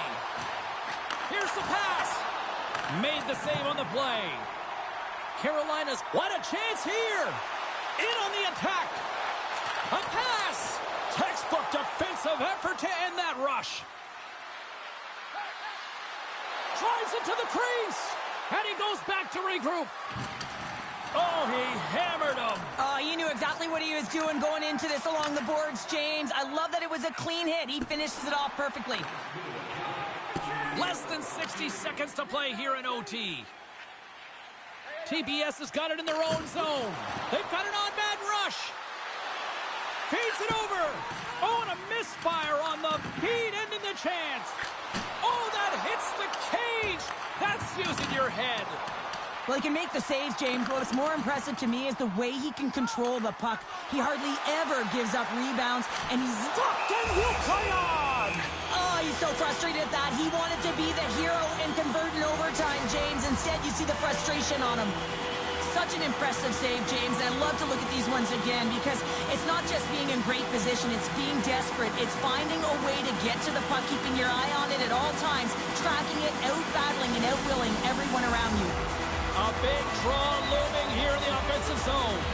Here's the pass. Made the save on the play. Carolina's what a chance here. In on the attack. A pass. Textbook defensive effort to end that rush. Drives it to the crease, and he goes back to regroup. Oh, he hammered him. Oh, you knew exactly what he was doing going into this along the boards, James. I love that it was a clean hit. He finishes it off perfectly. Less than 60 seconds to play here in OT. TBS has got it in their own zone. They've got an on-man rush. Feeds it over. Oh, and a misfire on the feed, ending the chance. Oh, that hits the cage. That's using your head. Well, he can make the saves, James. What's more impressive to me is the way he can control the puck. He hardly ever gives up rebounds, and he's Stockton will play on. Oh, Oh, he's so frustrated at that. He wanted to be the hero and convert in overtime, James. Instead, you see the frustration on him. Such an impressive save, James, and I love to look at these ones again because it's not just being in great position, it's being desperate. It's finding a way to get to the puck, keeping your eye on it at all times, tracking it, out-battling and out-willing everyone around you. A big draw looming here in the offensive zone.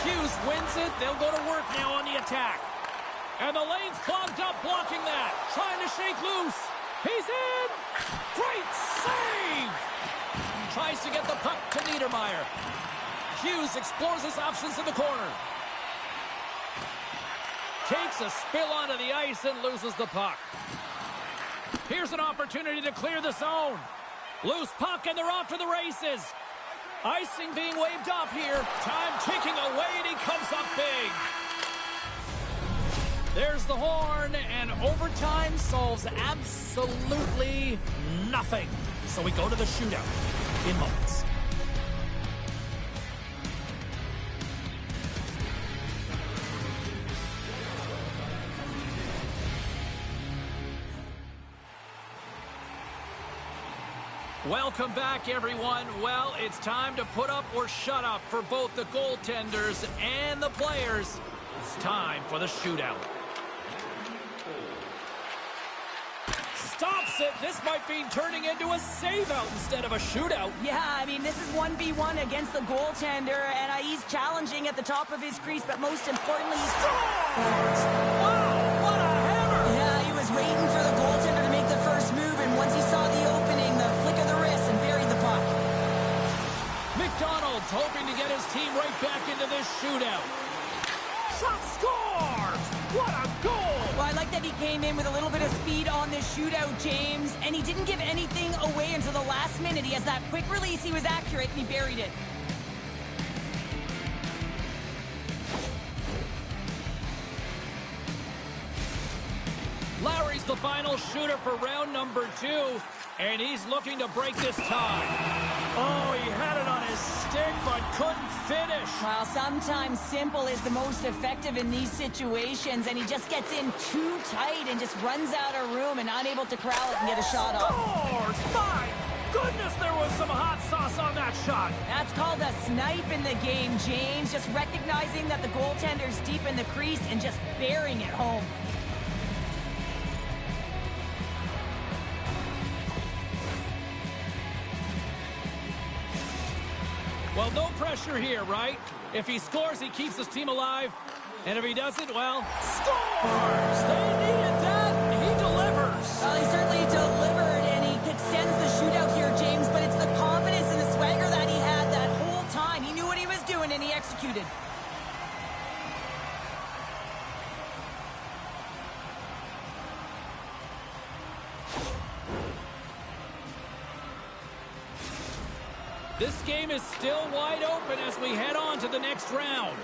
Hughes wins it. They'll go to work now on the attack. And the lane's clogged up, blocking that. Trying to shake loose. He's in! Great save! Tries to get the puck to Niedermeyer. Hughes explores his options in the corner. Takes a spill onto the ice and loses the puck. Here's an opportunity to clear the zone. Loose puck and they're off to the races. Icing being waved off here. Time ticking away and he comes up big. There's the horn, and overtime solves absolutely nothing. So we go to the shootout in moments. Welcome back, everyone. Well, it's time to put up or shut up for both the goaltenders and the players. It's time for the shootout. Stops it. This might be turning into a save-out instead of a shootout. Yeah, I mean, this is 1v1 against the goaltender, and he's challenging at the top of his crease, but most importantly, he's... Scores! Wow, what a hammer! Yeah, he was waiting for the goaltender to make the first move, and once he saw the opening, the flick of the wrist and buried the puck. McDonald's hoping to get his team right back into this shootout. Shot scores! What a goal! Well, I like that he came in with a little bit of speed on this shootout, James, and he didn't give anything away until the last minute. He has that quick release, he was accurate, and he buried it. Lowry's the final shooter for round number 2, and he's looking to break this tie. Oh, he had it on his stick, but couldn't finish. Well, sometimes simple is the most effective in these situations, and he just gets in too tight and just runs out of room and unable to corral it and get a shot off. Scores! My goodness, there was some hot sauce on that shot. That's called a snipe in the game, James. Just recognizing that the goaltender's deep in the crease and just burying it home. Well, no pressure here, right? If he scores, he keeps his team alive. And if he doesn't, well, scores! They needed that, and he delivers. Well, he certainly delivered, and he extends the shootout here, James, but it's the confidence and the swagger that he had that whole time. He knew what he was doing, and he executed. This game is still wide open as we head on to the next round.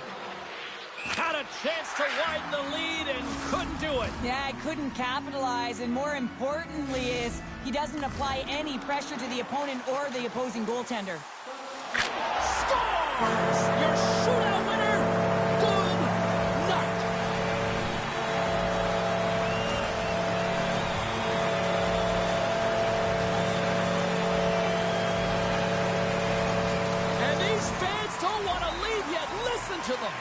Had a chance to widen the lead and couldn't do it. Yeah, couldn't capitalize, and more importantly is he doesn't apply any pressure to the opponent or the opposing goaltender. Scores! Your shootout winner, good night. And these fans don't want to leave yet. Listen to them.